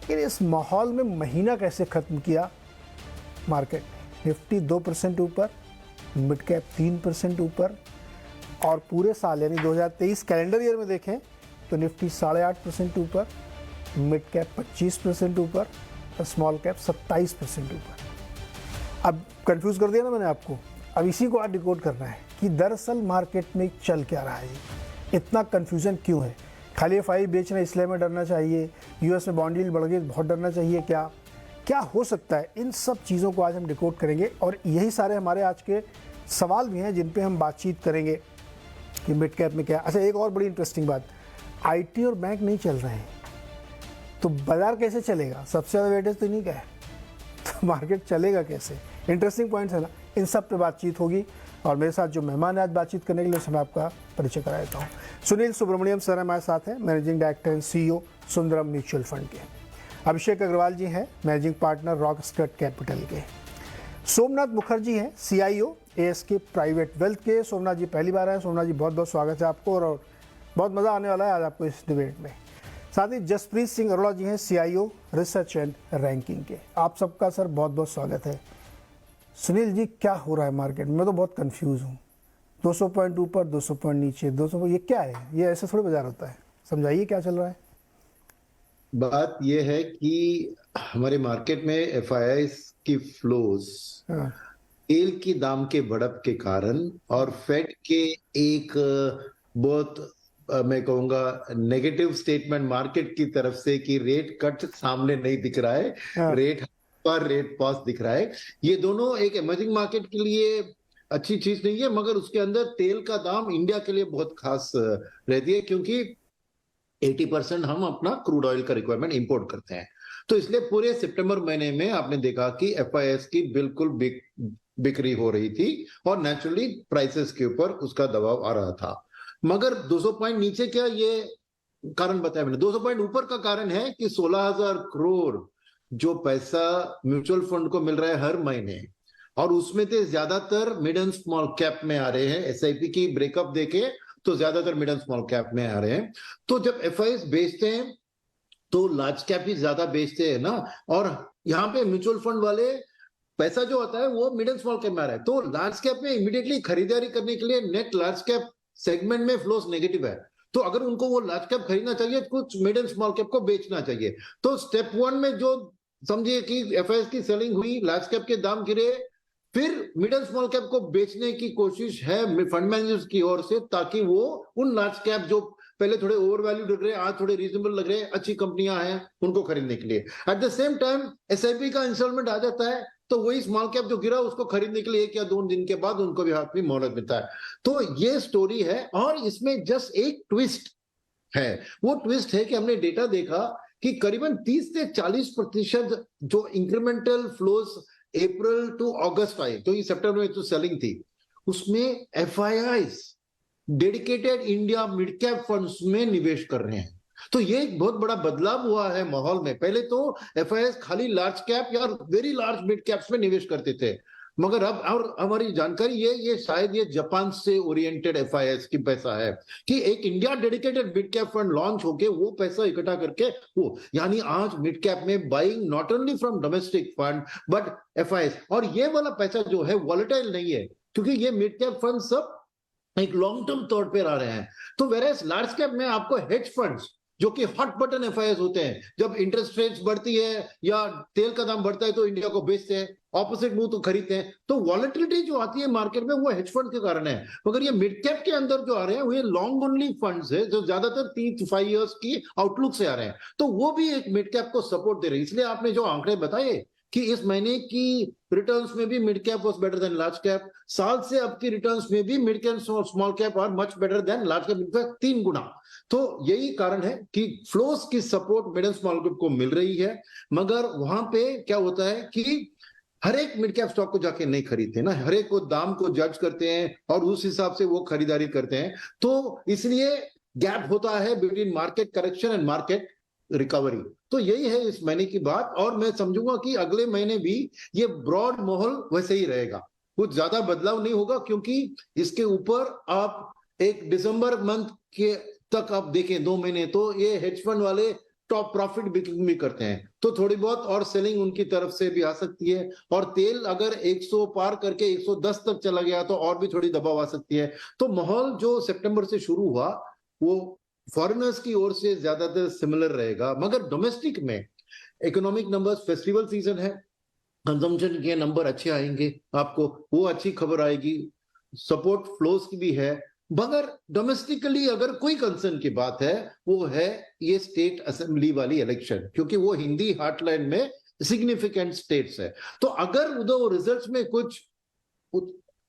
लेकिन इस माहौल में महीना कैसे ख़त्म किया मार्केट ने? निफ्टी 2% ऊपर, मिड कैप 3% ऊपर, और पूरे साल यानी 2023 कैलेंडर ईयर में देखें तो निफ्टी 8.5% ऊपर, मिड कैप 25% ऊपर और स्मॉल कैप 27% ऊपर। अब कंफ्यूज कर दिया ना मैंने आपको। अब इसी को आज डिकोड करना है कि दरअसल मार्केट में चल क्या रहा है, इतना कन्फ्यूजन क्यों है। खाली एफआई बेच रहे इसलिए हमें डरना चाहिए, यूएस में बॉन्ड यील्ड बढ़ गई बहुत डरना चाहिए, क्या हो सकता है? इन सब चीज़ों को आज हम डिकोड करेंगे और यही सारे हमारे आज के सवाल भी हैं जिन पे हम बातचीत करेंगे कि मिड कैप में क्या। अच्छा, एक और बड़ी इंटरेस्टिंग बात, आईटी और बैंक नहीं चल रहे हैं तो बाजार कैसे चलेगा? सबसे ज़्यादा वेटेज तो नहीं का है, तो मार्केट चलेगा कैसे? इंटरेस्टिंग पॉइंट्स है ना, इन सब पे बातचीत होगी। और मेरे साथ जो मेहमान है आज बातचीत करने के लिए, उसमें आपका परिचय करा देता हूँ। सुनील सुब्रमण्यम सर हमारे साथ हैं, managing director and CEO Sundaram mutual fund के। अभिषेक अग्रवाल जी हैं, मैनेजिंग पार्टनर रॉकस्टर्ड कैपिटल के। सोमनाथ मुखर्जी हैं, सीआईओ एएसके प्राइवेट वेल्थ के। सोमनाथ जी पहली बार आए। सोमनाथ जी बहुत बहुत स्वागत है आपको, और बहुत मज़ा आने वाला है आज आपको इस डिबेट में। साथ ही जसप्रीत सिंह अरोड़ा जी हैं, सीआईओ रिसर्च एंड रैंकिंग के। आप सबका सर बहुत बहुत स्वागत है। सुनील जी, क्या हो रहा है मार्केट में? मैं तो बहुत कंफ्यूज हूँ। 200 पॉइंट ऊपर, 200 पॉइंट नीचे, 200, ये क्या है? ये ऐसे थोड़ी बाजार होता है, समझाइए क्या चल रहा है। बात यह है कि हमारे मार्केट में एफआईआईज की फ्लोज तेल की दाम के बढ़त के कारण और फेड के एक बहुत मैं कहूंगा नेगेटिव स्टेटमेंट मार्केट की तरफ से कि रेट कट सामने नहीं दिख रहा है, रेट पर रेट पॉज दिख रहा है। ये दोनों एक इमर्जिंग मार्केट के लिए अच्छी चीज नहीं है, मगर उसके अंदर तेल का दाम इंडिया के लिए बहुत खास रहती है, क्योंकि 80% हम अपना क्रूड ऑयल का रिक्वायरमेंट इंपोर्ट करते हैं। तो इसलिए पूरे सितंबर महीने में आपने देखा कि एफआईएस की बिल्कुल बिक्री हो रही थी और नेचुरली प्राइसेस के ऊपर उसका दबाव आ रहा था। मगर 200 पॉइंट नीचे क्या, ये कारण बताया मैंने। 200 पॉइंट ऊपर का कारण है कि 16,000 करोड़ जो पैसा म्यूचुअल फंड को मिल रहा है हर महीने, और उसमें से ज्यादातर मिड एंड स्मॉल कैप में आ रहे हैं। एसआईपी की ब्रेकअप देके तो ज्यादातर मिड एंड स्मॉल कैप में आ रहे हैं। तो जब एफआईएस बेचते हैं तो लार्ज कैप ही ज्यादा बेचते हैं ना, और यहाँ पे म्यूचुअल फंड वाले पैसा जो आता है वो मिड एंड स्मॉल कैप में आ रहा है। तो लार्ज कैप में इमीडिएटली खरीदारी करने के लिए नेट लार्ज कैप सेगमेंट में फ्लोस नेगेटिव है। तो अगर उनको वो लार्ज कैप खरीदना चाहिए, कुछ मिड एंड स्मॉल कैप को बेचना चाहिए। तो स्टेप 1 में जो समझिए कि एफआईएस की सेलिंग हुई, लार्ज कैप के दाम गिरे, फिर मिड एंड स्मॉल कैप को बेचने की कोशिश है फंड मैनेजर्स की ओर से, ताकि वो उन लार्ज कैप जो पहले थोड़े ओवर वैल्यू लग रहे हैं, आज थोड़े रीजनेबल लग रहे हैं, अच्छी कंपनियां हैं, उनको खरीदने के लिए। At the same time SIP का इंस्टॉलमेंट आ जाता है, तो वही स्मॉल कैप जो गिरा उसको खरीदने के लिए 1 या 2 दिन के बाद उनको भी हाथ में मोहलत मिलता है। तो ये स्टोरी है, और इसमें जस्ट एक ट्विस्ट है। वो ट्विस्ट है कि हमने डेटा देखा कि करीबन 30 से 40% जो इंक्रीमेंटल फ्लोज अप्रैल टू अगस्त आए, तो ये सितंबर में जो सेलिंग थी, उसमें FIIs dedicated India mid cap funds में निवेश कर रहे हैं। तो ये एक बहुत बड़ा बदलाव हुआ है माहौल में। पहले तो एफआईआईज खाली लार्ज कैप या वेरी लार्ज मिड कैप्स में निवेश करते थे, मगर अब और हमारी जानकारी ये शायद ये जापान से ओरिएंटेड एफआईआईज की पैसा है कि एक India dedicated mid cap fund launch होके वो पैसा इकट्ठा करके वो, यानी आज मिड कैप में buying not only from domestic fund but FIIs. और ये वाला पैसा जो है वॉलेटाइल नहीं है, क्योंकि ये मिड कैप फंड सब एक लॉन्ग टर्म तौर पर आ रहे हैं। तो वेरएस लार्ज कैप में आपको हेज फंड्स जो कि हॉट बटन एफआईआईज होते हैं, जब इंटरेस्ट रेट्स बढ़ती है या तेल का दाम बढ़ता है तो इंडिया को बेचते हैं, ऑपोजिट मूव तो खरीदते हैं। तो वॉलेटिलिटी जो आती है मार्केट में वो हेज फंड के कारण है। मगर ये मिड कैप के अंदर जो आ रहे हैं वो लॉन्ग ओनली फंड्स है, जो ज्यादातर 3-5 इयर्स की आउटलुक से आ रहे हैं। तो वो भी एक मिड कैप को सपोर्ट दे रहे हैं। इसलिए आपने जो आंकड़े बताए कि इस महीने की रिटर्न्स में भी mid cap was better than large cap, साल से अब की रिटर्न्स में भी मिड कैप और small cap are much better than large cap, in fact 3 गुना। तो यही कारण है कि फ्लोस की support mid and small cap को मिल रही है। मगर वहां पे क्या होता है कि हर एक मिड कैप स्टॉक को जाके नहीं खरीदते ना, हर एक को दाम को जज करते हैं और उस हिसाब से वो खरीदारी करते हैं। तो इसलिए गैप होता है between market correction and market recovery. तो यही है इस महीने की बात, और मैं समझूंगा कि अगले महीने भी ये ब्रॉड माहौल वैसे ही रहेगा, कुछ ज्यादा बदलाव नहीं होगा, क्योंकि इसके ऊपर आप एक दिसंबर मंथ के तक आप देखें 2 महीने, तो ये हेज फंड वाले टॉप प्रॉफिट बुकिंग भी करते हैं, तो थोड़ी बहुत और सेलिंग उनकी तरफ से भी आ सकती है। और तेल अगर 100 पार करके 110 तक चला गया तो और भी थोड़ी दबाव आ सकती है। तो माहौल जो सितंबर से शुरू हुआ वो फॉरेनर्स की ओर से ज्यादातर सिमिलर रहेगा, मगर डोमेस्टिक में इकोनॉमिक नंबर्स, फेस्टिवल सीजन है, कंजम्पशन के नंबर अच्छे आएंगे, आपको वो अच्छी खबर आएगी, सपोर्ट फ्लोज की भी है। मगर डोमेस्टिकली अगर कोई कंसर्न की बात है वो है ये स्टेट असेंबली वाली इलेक्शन, क्योंकि वो हिंदी हार्टलैंड में सिग्निफिकेंट स्टेट्स है। तो अगर उधर रिजल्ट्स में कुछ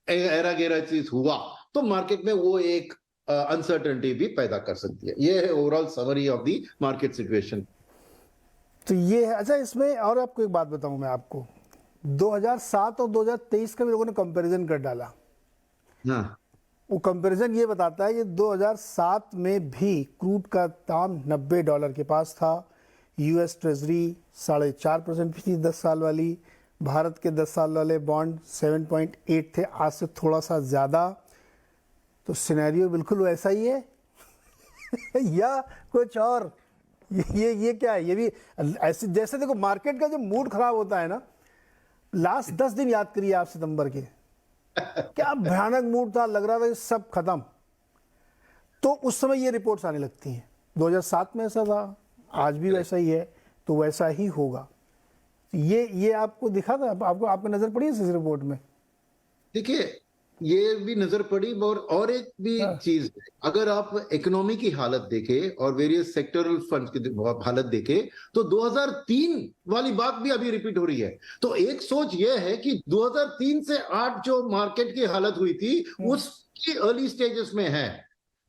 एरा गेरा चीज हुआ तो मार्केट में वो एक अनसर्टेनिटी भी पैदा कर सकती है। ये है overall summary of the market situation. तो ये है। अच्छा, इसमें और आपको एक बात बताऊं मैं आपको, 2007 और 2023 का भी लोगों ने कंपैरिजन कर डाला। हाँ, वो कंपैरिजन ये बताता है कि 2007 में भी क्रूड का दाम $90 के पास था, यूएस ट्रेजरी 4.5% फी थी 10 साल वाली, भारत के 10 साल वाले बॉन्ड 7.8 थे, आज से थोड़ा सा ज़्यादा। तो सिनेरियो बिल्कुल वैसा ही है या कुछ और? ये क्या है? ये भी ऐसे, जैसे देखो मार्केट का जो मूड खराब होता है ना, लास्ट 10 दिन याद करिए आप सितंबर के, क्या भयानक मूड था, लग रहा था कि सब खत्म। तो उस समय ये रिपोर्ट्स आने लगती हैं। 2007 में ऐसा था, आज भी वैसा ही है, तो वैसा ही होगा। ये आपको दिखा था, आपको नजर पड़ी इस रिपोर्ट में? देखिए ये भी नजर पड़ी, और एक भी चीज है, अगर आप इकोनॉमी की हालत देखें और वेरियस सेक्टरल फंड्स की हालत देखें तो 2003 वाली बात भी अभी रिपीट हो रही है। तो एक सोच यह है कि 2003 से 8 जो मार्केट की हालत हुई थी उसकी अर्ली स्टेजेस में है।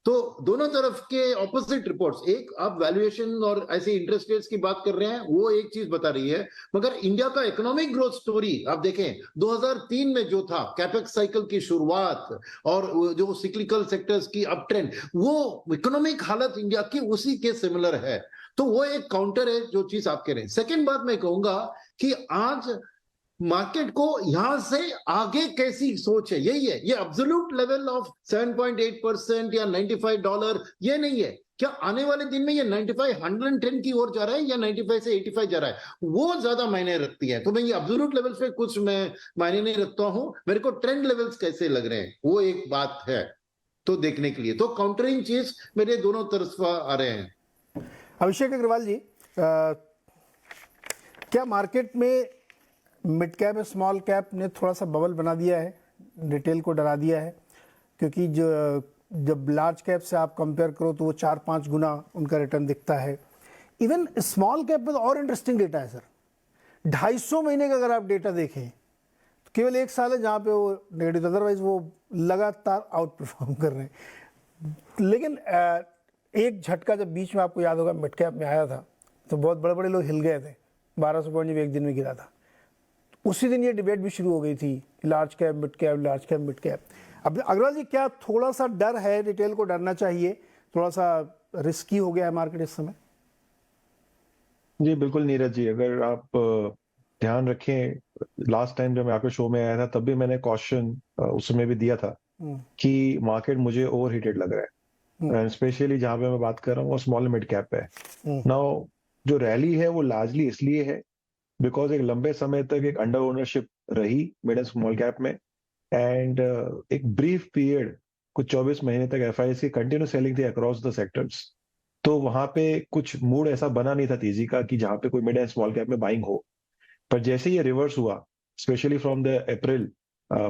तो दोनों तरफ के ऑपोजिट रिपोर्ट्स, एक आप वैल्यूएशन और ऐसे इंटरेस्ट रेट्स की बात कर रहे हैं, वो एक चीज बता रही है, मगर इंडिया का इकोनॉमिक ग्रोथ स्टोरी आप देखें 2003 में जो था, कैपेक्स साइकिल की शुरुआत और जो सिक्लिकल सेक्टर्स की अप ट्रेंड, वो इकोनॉमिक हालत इंडिया की उसी के सिमिलर है। तो वो एक काउंटर है जो चीज आप कह रहे हैं। सेकेंड बात मैं कहूंगा कि आज मार्केट को यहां से आगे कैसी सोच है, यही है। ये एब्सोल्यूट लेवल ऑफ 7.8% या $95 ये नहीं है। क्या आने वाले दिन में ये 95 110 की ओर जा रहा है या 95 से 85 जा रहा है, वो ज्यादा मायने रखती है। तो मैं ये एब्सोल्यूट लेवल्स पे कुछ मैं मायने नहीं रखता हूं, मेरे को ट्रेंड लेवल्स कैसे लग रहे हैं वो एक बात है तो देखने के लिए। तो काउंटरिंग चीज मेरे दोनों तरफ आ रहे हैं। अभिषेक अग्रवाल जी, क्या मार्केट में मिड कैप और स्मॉल कैप ने थोड़ा सा बबल बना दिया है, रिटेल को डरा दिया है? क्योंकि जब लार्ज कैप से आप कंपेयर करो तो वो 4-5 गुना उनका रिटर्न दिखता है। इवन स्मॉल कैप में तो और इंटरेस्टिंग डेटा है सर। 250 महीने का अगर आप डेटा देखें तो केवल 1 साल है जहाँ पे वो नेगेटिव, अदरवाइज वो लगातार आउट परफॉर्म कर रहे हैं। लेकिन एक झटका जब बीच में आपको याद होगा मिड कैप में आया था तो बहुत बड़े बड़े लोग हिल गए थे, 1200 पॉइंट जब एक दिन में गिरा था। उसी दिन ये डिबेट भी शुरू हो गई थी, large cap mid cap, large cap mid cap. अब अग्रवाल जी, क्या थोड़ा सा डर है, रिटेल को डरना चाहिए, थोड़ा सा रिस्की हो गया है मार्केट इस समय? जी बिल्कुल नीरज जी, अगर आप ध्यान रखें, लास्ट टाइम जब मैं आपके शो में आया था तब भी मैंने कॉशन उस समय भी दिया था कि मार्केट मुझे ओवर हीटेड लग रहा है, स्पेशली जहां पे मैं बात कर रहा हूँ वो स्मॉल मिड कैप है। नाउ जो रैली है वो लार्जली इसलिए है बिकॉज एक लंबे समय तक एक अंडर ओनरशिप रही मिड एंड स्मॉल कैप में, एंड एक ब्रीफ पीरियड कुछ 24 महीने तक एफआईआई की कंटिन्यू सेलिंग थी अक्रॉस द सेक्टर्स। तो वहां पे कुछ मूड ऐसा बना नहीं था तेजी का कि जहां पे कोई मिड एंड स्मॉल कैप में बाइंग हो। पर जैसे ये रिवर्स हुआ, specially from the April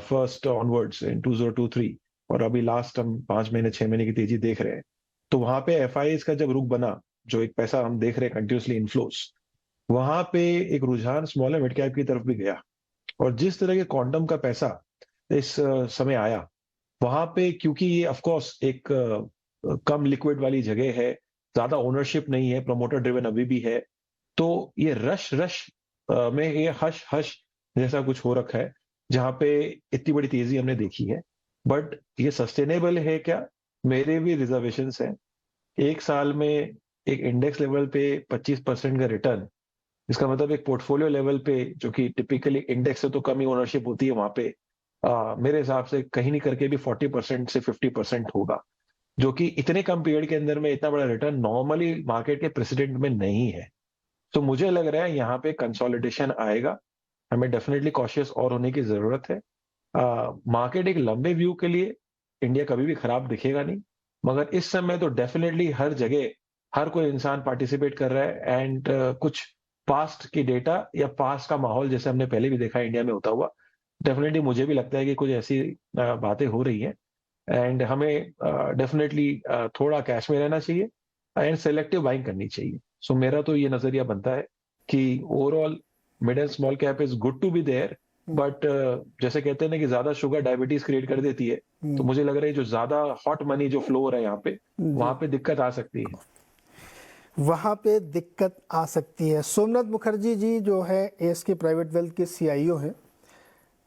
1st onwards in 2023, और अभी लास्ट हम 5 महीने 6 महीने की तेजी देख रहे हैं, तो वहां पे एफआईआई का जब रुख बना, जो एक पैसा हम देख रहे हैं कंटिन्यूसली इनफ्लोस, वहां पे एक रुझान स्मॉल एंड मिड कैप की तरफ भी गया। और जिस तरह के क्वांटम का पैसा इस समय आया वहां पे, क्योंकि ये ऑफकोर्स एक कम लिक्विड वाली जगह है, ज्यादा ओनरशिप नहीं है, प्रोमोटर ड्रिवन अभी भी है, तो ये रश में ये हश हश जैसा कुछ हो रखा है जहां पे इतनी बड़ी तेजी हमने देखी है। बट ये सस्टेनेबल है क्या, मेरे भी रिजर्वेशंस हैं। एक साल में एक इंडेक्स लेवल पे 25% का रिटर्न, इसका मतलब एक पोर्टफोलियो लेवल पे, जो कि टिपिकली इंडेक्स से तो कम ही ओनरशिप होती है वहां पे, मेरे हिसाब से कहीं नहीं करके भी 40% से 50% होगा। जो कि इतने कम पीरियड के अंदर में इतना बड़ा रिटर्न नॉर्मली मार्केट के प्रेसिडेंट में नहीं है। तो मुझे लग रहा है यहाँ पे कंसोलिडेशन आएगा, हमें डेफिनेटली कॉशियस और होने की जरूरत है। मार्केट एक लंबे व्यू के लिए इंडिया कभी भी खराब दिखेगा नहीं, मगर इस समय तो डेफिनेटली हर जगह हर कोई इंसान पार्टिसिपेट कर रहा है एंड कुछ पास्ट की डेटा या पास्ट का माहौल जैसे हमने पहले भी देखा इंडिया में होता हुआ, डेफिनेटली मुझे भी लगता है कि कुछ ऐसी बातें हो रही हैं एंड हमें डेफिनेटली थोड़ा कैश में रहना चाहिए एंड सेलेक्टिव बाइंग करनी चाहिए। सो मेरा तो ये नजरिया बनता है कि overall mid and small cap is good to be there, but जैसे कहते हैं ना कि ज्यादा शुगर डायबिटीज क्रिएट कर देती है, तो मुझे लग रहा है जो ज्यादा हॉट मनी जो फ्लो हो रहा है यहाँ पे, वहां पे दिक्कत आ सकती है। वहाँ पे दिक्कत आ सकती है। सोमनाथ मुखर्जी जी जो है ASK प्राइवेट वेल्थ के CIO हैं,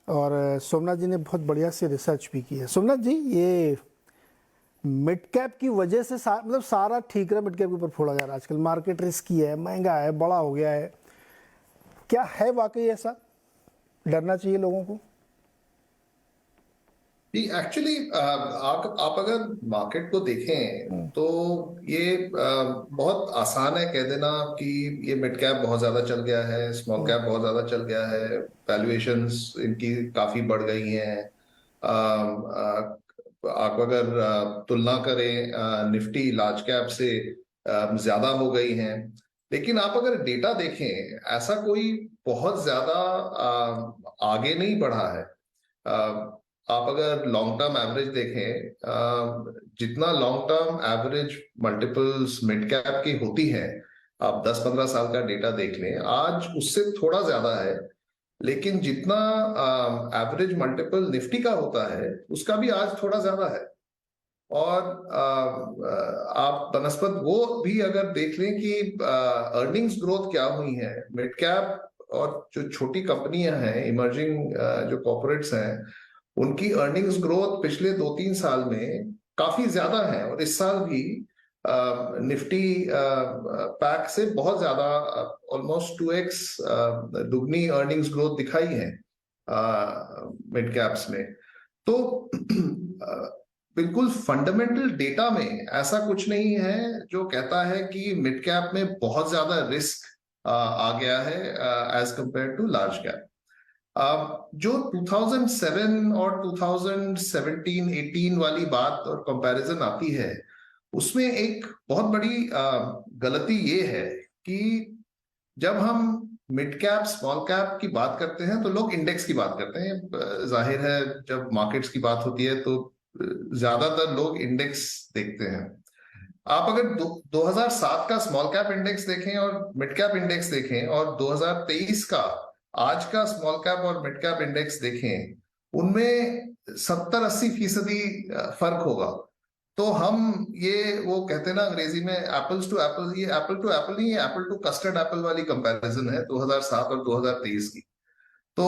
और सोमनाथ जी ने बहुत बढ़िया से रिसर्च भी की है। सोमनाथ जी, ये मिड कैप की वजह से मतलब सारा ठीक रहा, मिड कैप के ऊपर फोड़ा जा रहा है आजकल, मार्केट रिस्की है, महंगा है, बड़ा हो गया है, क्या है वाकई ऐसा? डरना चाहिए लोगों को? जी एक्चुअली आप अगर मार्केट को देखें तो ये बहुत आसान है कह देना कि ये मिड कैप बहुत ज्यादा चल गया है, स्मॉल कैप बहुत ज्यादा चल गया है, वैल्यूएशंस इनकी काफी बढ़ गई हैं। आप अगर तुलना करें निफ्टी लार्ज कैप से ज्यादा हो गई हैं, लेकिन आप अगर डेटा देखें ऐसा कोई बहुत ज्यादा आगे नहीं बढ़ा है। आप अगर लॉन्ग टर्म एवरेज देखें, जितना long term average multiples mid cap की होती है, आप 10-15 साल का डेटा देख लें, आज उससे थोड़ा ज्यादा है। लेकिन जितना एवरेज मल्टीपल निफ्टी का होता है उसका भी आज थोड़ा ज्यादा है। और आप बनस्पत वो भी अगर देख लें कि अर्निंग्स ग्रोथ क्या हुई है मिड कैप और जो छोटी कंपनियां हैं, इमर्जिंग जो कॉर्पोरेट्स हैं, उनकी अर्निंग्स ग्रोथ पिछले 2-3 साल में काफी ज्यादा है। और इस साल भी निफ्टी पैक से बहुत ज्यादा, ऑलमोस्ट 2x दुगनी अर्निंग्स ग्रोथ दिखाई है मिड कैप्स में। तो बिल्कुल फंडामेंटल डेटा में ऐसा कुछ नहीं है जो कहता है कि मिड कैप में बहुत ज्यादा रिस्क आ गया है as compare to large cap. जो 2007 और 2017-18 वाली बात और कंपैरिजन आती है, उसमें एक बहुत बड़ी गलती ये है कि जब हम मिड कैप स्मॉल कैप की बात करते हैं तो लोग इंडेक्स की बात करते हैं। जाहिर है जब मार्केट्स की बात होती है तो ज्यादातर लोग इंडेक्स देखते हैं। आप अगर 2007 का स्मॉल कैप इंडेक्स देखें और मिड कैप इंडेक्स देखें और 2023 का आज का स्मॉल कैप और मिड कैप इंडेक्स देखें, उनमें 70-80% फर्क होगा। तो हम ये वो कहते हैं ना अंग्रेजी में एप्पल्स टू एप्पल, ये एप्पल टू एप्पल नहीं, ये एप्पल टू कस्टर्ड एप्पल वाली कंपैरिजन है 2007 और 2023 की। तो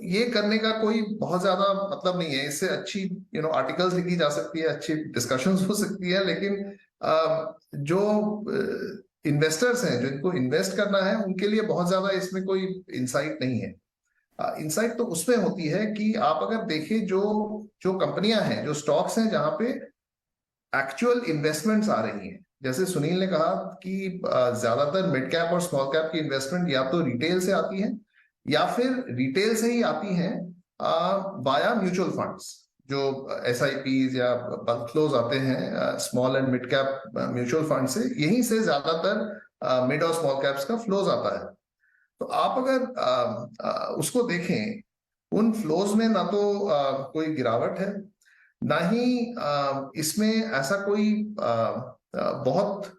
ये करने का कोई बहुत ज्यादा मतलब नहीं है। इससे अच्छी आर्टिकल्स लिखी जा सकती है, अच्छी डिस्कशंस हो सकती है, लेकिन जो इन्वेस्टर्स हैं, जिनको इन्वेस्ट करना है, उनके लिए बहुत ज्यादा इसमें कोई इंसाइट नहीं है। इंसाइट तो उसमें होती है कि आप अगर देखें जो कंपनियां हैं, जो स्टॉक्स हैं जहां पे एक्चुअल इन्वेस्टमेंट्स आ रही हैं। जैसे सुनील ने कहा कि ज्यादातर मिड कैप और स्मॉल कैप की इन्वेस्टमेंट या तो रिटेल से आती है या फिर रिटेल से ही आती हैं वाया म्यूचुअल फंड्स। जो SIPs या बल्क फ्लोज आते हैं small and mid cap mutual fund से, यहीं से ज्यादातर मिड और स्मॉल कैप्स का फ्लोज आता है। तो आप अगर उसको देखें, उन फ्लोज में ना तो कोई गिरावट है, ना ही इसमें ऐसा कोई बहुत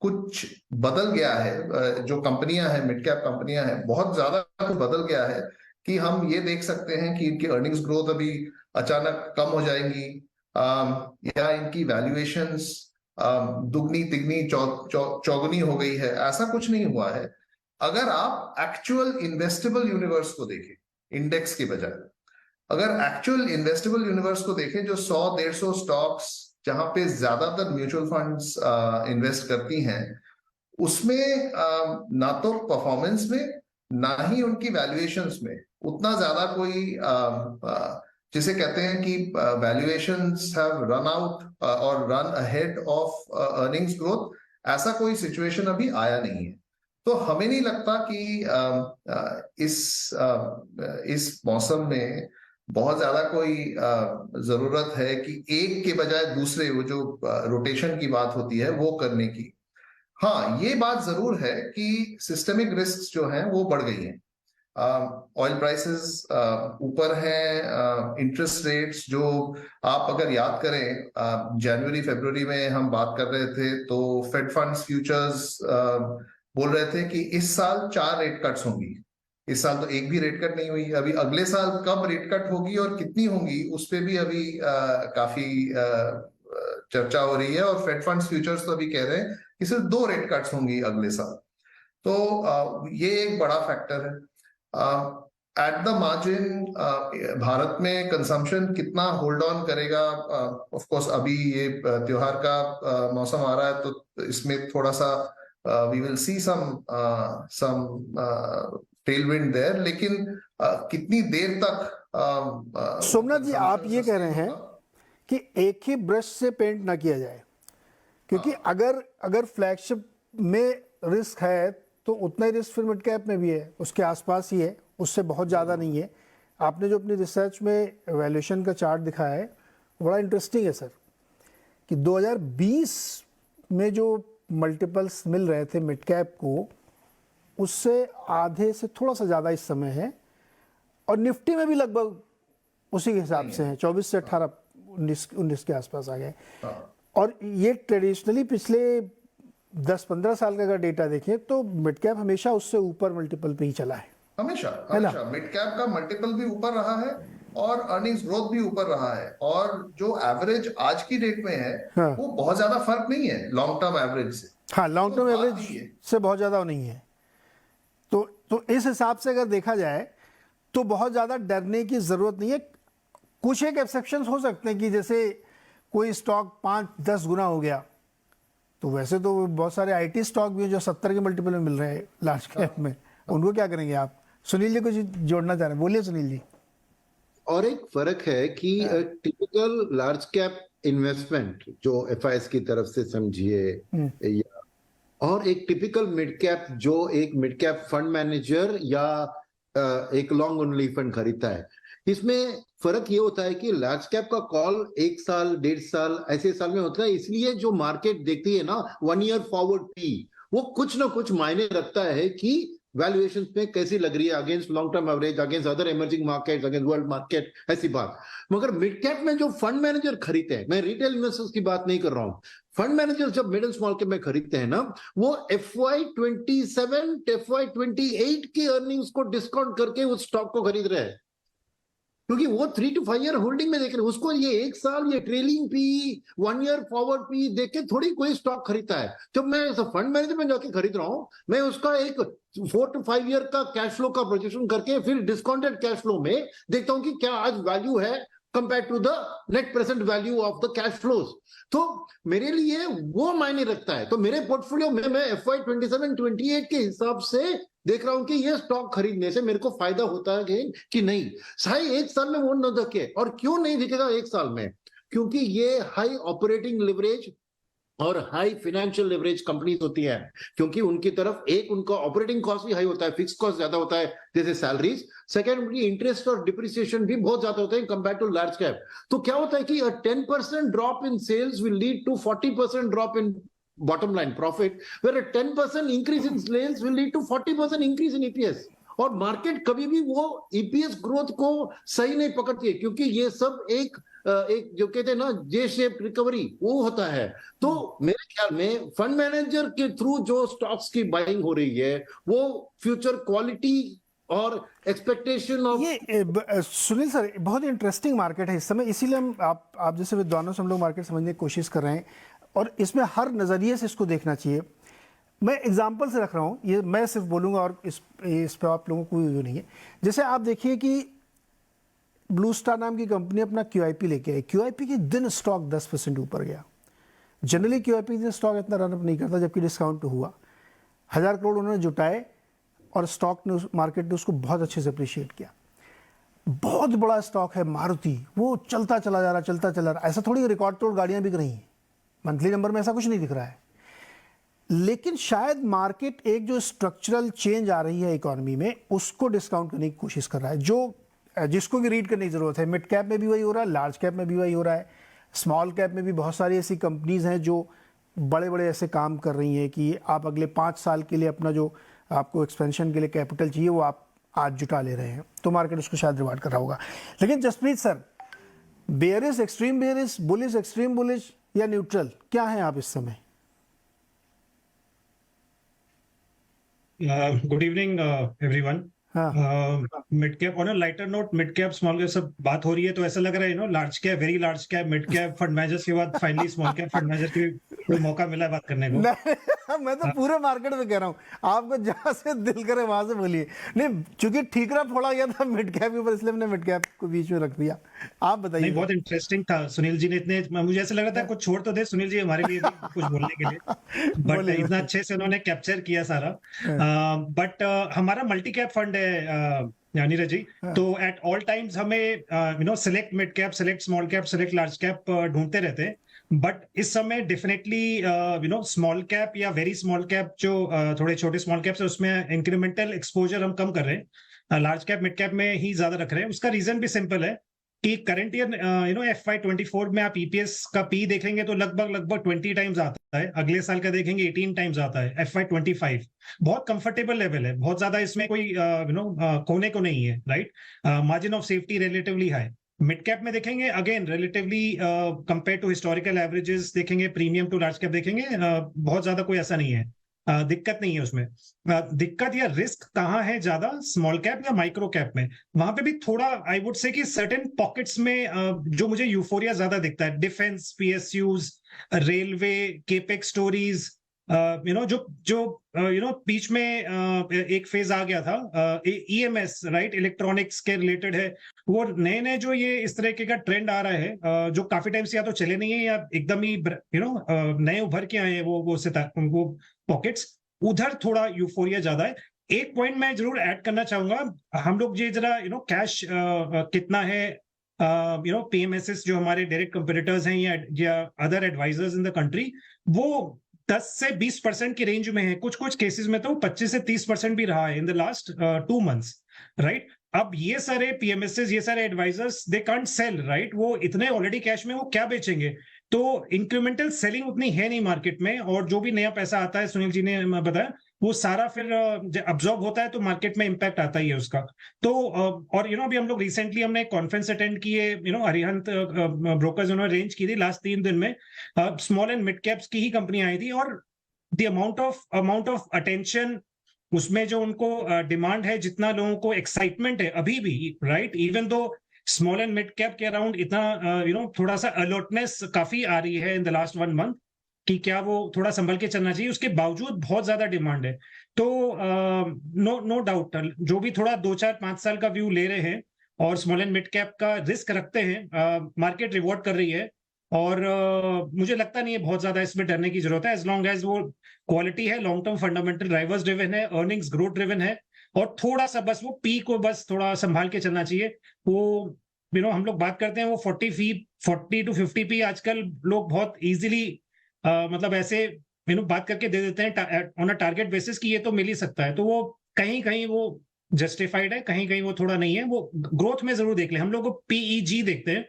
कुछ बदल गया है। जो कंपनियां हैं, मिड कैप कंपनियां हैं, बहुत ज्यादा कुछ बदल गया है कि हम ये देख सकते हैं कि इनकी अर्निंग्स ग्रोथ अभी अचानक कम हो जाएंगी या इनकी वैल्यूएशंस दुगनी तिगनी चौगुनी हो गई है। ऐसा कुछ नहीं हुआ है। अगर आप एक्चुअल इन्वेस्टेबल यूनिवर्स को देखें इंडेक्स के बजाय, अगर एक्चुअल इन्वेस्टेबल यूनिवर्स को देखें, जो 100-150 स्टॉक्स जहां पे ज्यादातर म्यूचुअल फंड्स इन्वेस्ट करती हैं, उसमें ना तो परफॉर्मेंस में ना ही उनकी वैल्यूएशंस में उतना ज्यादा कोई जिसे कहते हैं कि वैल्यूएशंस हैव रन आउट और run ahead of earnings growth, ऐसा कोई सिचुएशन अभी आया नहीं है। तो हमें नहीं लगता कि इस मौसम में बहुत ज्यादा कोई जरूरत है कि एक के बजाय दूसरे, वो जो रोटेशन की बात होती है वो करने की। हाँ, ये बात जरूर है कि सिस्टमिक रिस्क जो हैं वो बढ़ गई हैं। ऑयल प्राइसेस ऊपर हैं, इंटरेस्ट रेट्स जो आप अगर याद करें जनवरी फरवरी में हम बात कर रहे थे तो फेड फंड्स फ्यूचर्स बोल रहे थे कि इस साल 4 रेट कट्स होंगी। इस साल तो एक भी रेट कट नहीं हुई। अभी अगले साल कब रेट कट होगी और कितनी होंगी उस पे भी अभी काफी चर्चा हो रही है, और फेड फंड्स फ्यूचर्स तो अभी कह रहे हैं कि सिर्फ 2 रेट कट्स होंगी अगले साल। तो ये एक बड़ा फैक्टर है। एट द मार्जिन भारत में कंजम्पशन कितना होल्ड ऑन करेगा, ऑफ कोर्स अभी ये त्योहार का मौसम आ रहा है तो इसमें थोड़ा सा we will see some tailwind there, लेकिन कितनी देर तक सोमनाथ जी आप ये कह रहे हैं कि एक ही ब्रश से पेंट ना किया जाए, क्योंकि अगर फ्लैगशिप में रिस्क है तो उतना ही रिस्क फिर मिड कैप में भी है, उसके आसपास ही है, उससे बहुत ज़्यादा नहीं है। आपने जो अपनी रिसर्च में वैल्यूएशन का चार्ट दिखाया है बड़ा इंटरेस्टिंग है सर, कि 2020 में जो मल्टीपल्स मिल रहे थे मिड कैप को, उससे आधे से थोड़ा सा ज़्यादा इस समय है, और निफ्टी में भी लगभग उसी के हिसाब से है, 24 से 18 19 के आसपास आ गए। और ये ट्रेडिशनली पिछले 10-15 साल का अगर डेटा देखें तो मिड कैप हमेशा उससे ऊपर मल्टीपल पे ही चला है। हमेशा मिड कैप का मल्टीपल भी ऊपर रहा है और अर्निंग्स ग्रोथ भी ऊपर रहा है, और जो एवरेज आज की डेट में है वो बहुत ज्यादा फर्क नहीं है लॉन्ग टर्म एवरेज से। हाँ, लॉन्ग टर्म एवरेज से बहुत ज्यादा नहीं है। तो इस हिसाब से अगर देखा जाए तो बहुत ज्यादा डरने की जरूरत नहीं है। कुछ एक एक्सेप्शंस हो सकते हैं कि जैसे कोई स्टॉक 5-10 गुना हो गया, तो वैसे तो बहुत सारे आईटी स्टॉक भी हैं जो 70 के मल्टीपल में मिल रहे हैं लार्ज कैप में, उनको क्या करेंगे आप? सुनील जी कुछ जोड़ना चाह रहे हैं, बोलिए सुनील जी। और एक फर्क है कि टिपिकल लार्ज कैप इन्वेस्टमेंट जो एफआईएस की तरफ से समझिए, या और एक टिपिकल मिड कैप जो एक मिड कैप फंड मैनेजर या एक लॉन्ग ओनली फंड खरीदता है, इसमें फर्क ये होता है कि लार्ज कैप का कॉल 1 साल 1.5 साल ऐसे साल में होता है, इसलिए जो मार्केट देखती है ना 1 ईयर फॉरवर्ड पी, वो कुछ ना कुछ मायने रखता है कि वैल्यूएशन में कैसी लग रही है against long term average, against other emerging market, against world market, ऐसी बात। मगर मिड कैप में जो फंड मैनेजर खरीदते हैं, मैं रिटेल इन्वेस्टर्स की बात नहीं कर रहा हूं, फंड मैनेजर जब मिड एंड स्मॉल कैप में खरीदते हैं ना, वो FY27 FY28 की अर्निंग्स को डिस्काउंट करके उस स्टॉक को खरीद रहे हैं, क्योंकि वो 3 to 5 ईयर होल्डिंग में देख रहे हैं। उसको ये 1 साल, ये trailing P, 1 year forward P देख के थोड़ी कोई स्टॉक खरीदता है। जब मैं फंड मैनेजर में जाके खरीद रहा हूं, मैं उसका एक 4 to 5 ईयर का कैश फ्लो का प्रोजेक्शन करके फिर डिस्काउंटेड कैश फ्लो में देखता हूं कि क्या आज वैल्यू है compare to the net present value of the cash flows. तो मेरे लिए वो मायने रखता है। तो मेरे पोर्टफोलियो में मैं FY27-28 के हिसाब से देख रहा हूं कि ये स्टॉक खरीदने से मेरे को फायदा होता है कि नहीं। शायद 1 साल में वो न दिखे, और क्यों नहीं दिखेगा 1 साल में? क्योंकि ये हाई ऑपरेटिंग लिवरेज और हाई फाइनेंशियल लिवरेज कंपनीज होती है, क्योंकि उनकी तरफ एक उनका ऑपरेटिंग कॉस्ट भी हाई होता है, फिक्स कॉस्ट ज्यादा होता है जैसे सैलरीज, सेकंड उनकी इंटरेस्ट और डिप्रिसिएशन भी बहुत ज्यादा होता है कंपेयर टू लार्ज कैप। तो क्या होता है कि 10% drop in sales will lead to 40% drop in bottom line profit, where a 10% increase in sales will lead to 40% increase in EPS। और मार्केट कभी भी वो EPS ग्रोथ को सही नहीं पकड़ती है, क्योंकि ये सब एक जो कहते हैं ना जे शेप रिकवरी वो होता है। तो मेरे ख्याल में फंड मैनेजर के थ्रू जो स्टॉक्स की बाइंग हो रही है वो फ्यूचर क्वालिटी और एक्सपेक्टेशन ऑफ। ये सुनील सर बहुत इंटरेस्टिंग मार्केट है इस समय, इसीलिए हम आप जैसे विद्वानों से हम लोग मार्केट समझने की कोशिश कर रहे हैं, और इसमें हर नज़रिए से इसको देखना चाहिए। मैं एग्जांपल से रख रहा हूँ, ये मैं सिर्फ बोलूँगा और इस पर आप लोगों को कोई व्यू नहीं है। जैसे आप देखिए कि ब्लू स्टार नाम की कंपनी अपना QIP लेके आई, QIP के दिन स्टॉक 10% ऊपर गया। जनरली QIP के दिन स्टॉक इतना रनअप नहीं करता, जबकि डिस्काउंट हुआ। 1000 करोड़ उन्होंने जुटाए और स्टॉक ने मार्केट ने उसको बहुत अच्छे से अप्रिशिएट किया। बहुत बड़ा स्टॉक है मारुति, वो चलता चला जा रहा, ऐसा थोड़ी रिकॉर्ड तोड़ गाड़ियां बिक रही हैं, मंथली नंबर में ऐसा कुछ नहीं दिख रहा है। लेकिन शायद मार्केट एक जो स्ट्रक्चरल चेंज आ रही है इकोनॉमी में, उसको डिस्काउंट करने की कोशिश कर रहा है, जो जिसको कि रीड करने की ज़रूरत है। मिड कैप में भी वही हो रहा है, लार्ज कैप में भी वही हो रहा है, स्मॉल कैप में भी बहुत सारी ऐसी कंपनीज हैं जो बड़े बड़े ऐसे काम कर रही हैं कि आप अगले 5 साल के लिए अपना जो आपको एक्सपेंशन के लिए कैपिटल चाहिए वो आप आज जुटा ले रहे हैं, तो मार्केट उसको शायद रिवार्ड कर रहा होगा। लेकिन Jaspreet sir, bearish, extreme bearish, bullish, extreme bullish या न्यूट्रल, क्या है आप इस समय? Good evening everyone. हाँ, mid cap on a lighter note, mid cap small cap सब बात हो रही है, तो ऐसा लग रहा है large cap, very large cap, mid cap fund managers के बाद finally small cap fund manager को मौका मिला है बात करने को। नहीं, मैं तो पूरे मार्केट में कह रहा हूँ, आपको जहां से दिल करे वहां से बोलिए। नहीं, चूंकि ठीकरा फोड़ा गया था मिड कैप के ऊपर, इसलिए मैंने मिड कैप को बीच में रख दिया। आप बताइए। नहीं, बहुत इंटरेस्टिंग था सुनील जी ने, इतने मुझे ऐसा लग रहा था कुछ छोड़ तो दे सुनील जी हमारे लिए भी कुछ बोलने के लिए, बट इतना अच्छे से उन्होंने कैप्चर किया सारा। बट हमारा मल्टी कैप फंड है नीरज जी, तो एट ऑल टाइम्स हमें select mid cap, select small cap, select large cap ढूंढते रहते हैं। बट इस समय डेफिनेटली स्मॉल कैप या वेरी स्मॉल कैप, जो थोड़े छोटे स्मॉल कैप्स है, उसमें इंक्रीमेंटल एक्सपोजर हम कम कर रहे हैं, लार्ज कैप मिड कैप में ही ज्यादा रख रहे हैं। उसका रीजन भी सिंपल है कि करंट ईयर FY24 में आप ईपीएस का पी देखेंगे तो लगभग 20 टाइम्स आता है, अगले साल का देखेंगे 18 टाइम्स आता है। FY25 बहुत कंफर्टेबल लेवल है, बहुत ज्यादा इसमें कोई खोने को नहीं है, right. Margin of safety relatively high. Mid cap में देखेंगे again relatively compare to historical averages देखेंगे, प्रीमियम टू लार्ज कैप देखेंगे, बहुत ज्यादा कोई ऐसा नहीं है, दिक्कत नहीं है उसमें। दिक्कत या रिस्क कहाँ है ज्यादा, स्मॉल कैप या माइक्रो कैप में? वहां पे भी थोड़ा आई वुड से कि सर्टेन पॉकेट्स में जो मुझे यूफोरिया ज्यादा दिखता है, defence, PSUs, railway, capex stories, जो बीच में एक फेज आ गया था, EMS, राइट, इलेक्ट्रॉनिक्स के रिलेटेड है, वो नए जो ये इस तरह का ट्रेंड आ रहा है, जो काफी टाइम से या तो चले नहीं है या एकदम ही नए उभर के आए हैं, वो पॉकेट्स, उधर थोड़ा यूफोरिया ज्यादा है। एक पॉइंट मैं जरूर ऐड करना चाहूंगा, हम लोग ये जरा कैश कितना है, PMSs जो हमारे डायरेक्ट कंपेटिटर्स हैं या other advisors in the country, वो 10 से 20% की रेंज में है, कुछ केसेस में तो 25 से 30% भी रहा है in the last 2 months, right. अब ये सारे PMSs, ये सारे advisors, they can't sell, right, वो इतने ऑलरेडी कैश में, वो क्या बेचेंगे? तो इंक्रीमेंटल सेलिंग उतनी है नहीं मार्केट में, और जो भी नया पैसा आता है, सुनील जी ने बताया, वो सारा फिर अब्सॉर्ब होता है, तो मार्केट में इंपैक्ट आता ही है उसका। तो और अभी हम लोग रिसेंटली हमने एक कॉन्फ्रेंस अटेंड की है, अरिहंत ब्रोकर्स उन्होंने अरेंज की थी लास्ट 3 दिन में, स्मॉल एंड मिड कैप्स की ही कंपनी आई थी, और द अमाउंट ऑफ अटेंशन उसमें, जो उनको डिमांड है, जितना लोगों को एक्साइटमेंट है अभी भी, right, even though small and mid cap के अराउंड इतना थोड़ा सा अलर्टनेस काफी आ रही है इन द लास्ट 1 month कि क्या वो थोड़ा संभल के चलना चाहिए, उसके बावजूद बहुत ज्यादा डिमांड है। तो नो डाउट, जो भी थोड़ा 2, 4, 5 साल का व्यू ले रहे हैं और स्मॉल एंड मिड कैप का रिस्क रखते हैं, मार्केट रिवॉर्ड कर रही है, और मुझे लगता नहीं है बहुत ज्यादा इसमें डरने की जरूरत है, एज लॉन्ग एज वो क्वालिटी है, long term fundamental drivers driven है, अर्निंग्स ग्रोथ ड्रिवन है, और थोड़ा सा बस वो पी को बस थोड़ा संभाल के चलना चाहिए। वो हम लोग बात करते हैं वो 40 to 50 पी आजकल लोग बहुत इजीली मतलब ऐसे बात करके दे देते हैं ऑन अ टारगेट बेसिस की ये तो मिल ही सकता है, तो वो कहीं वो जस्टिफाइड है, कहीं वो थोड़ा नहीं है। वो ग्रोथ में जरूर देख ले, हम लोग PEG देखते हैं,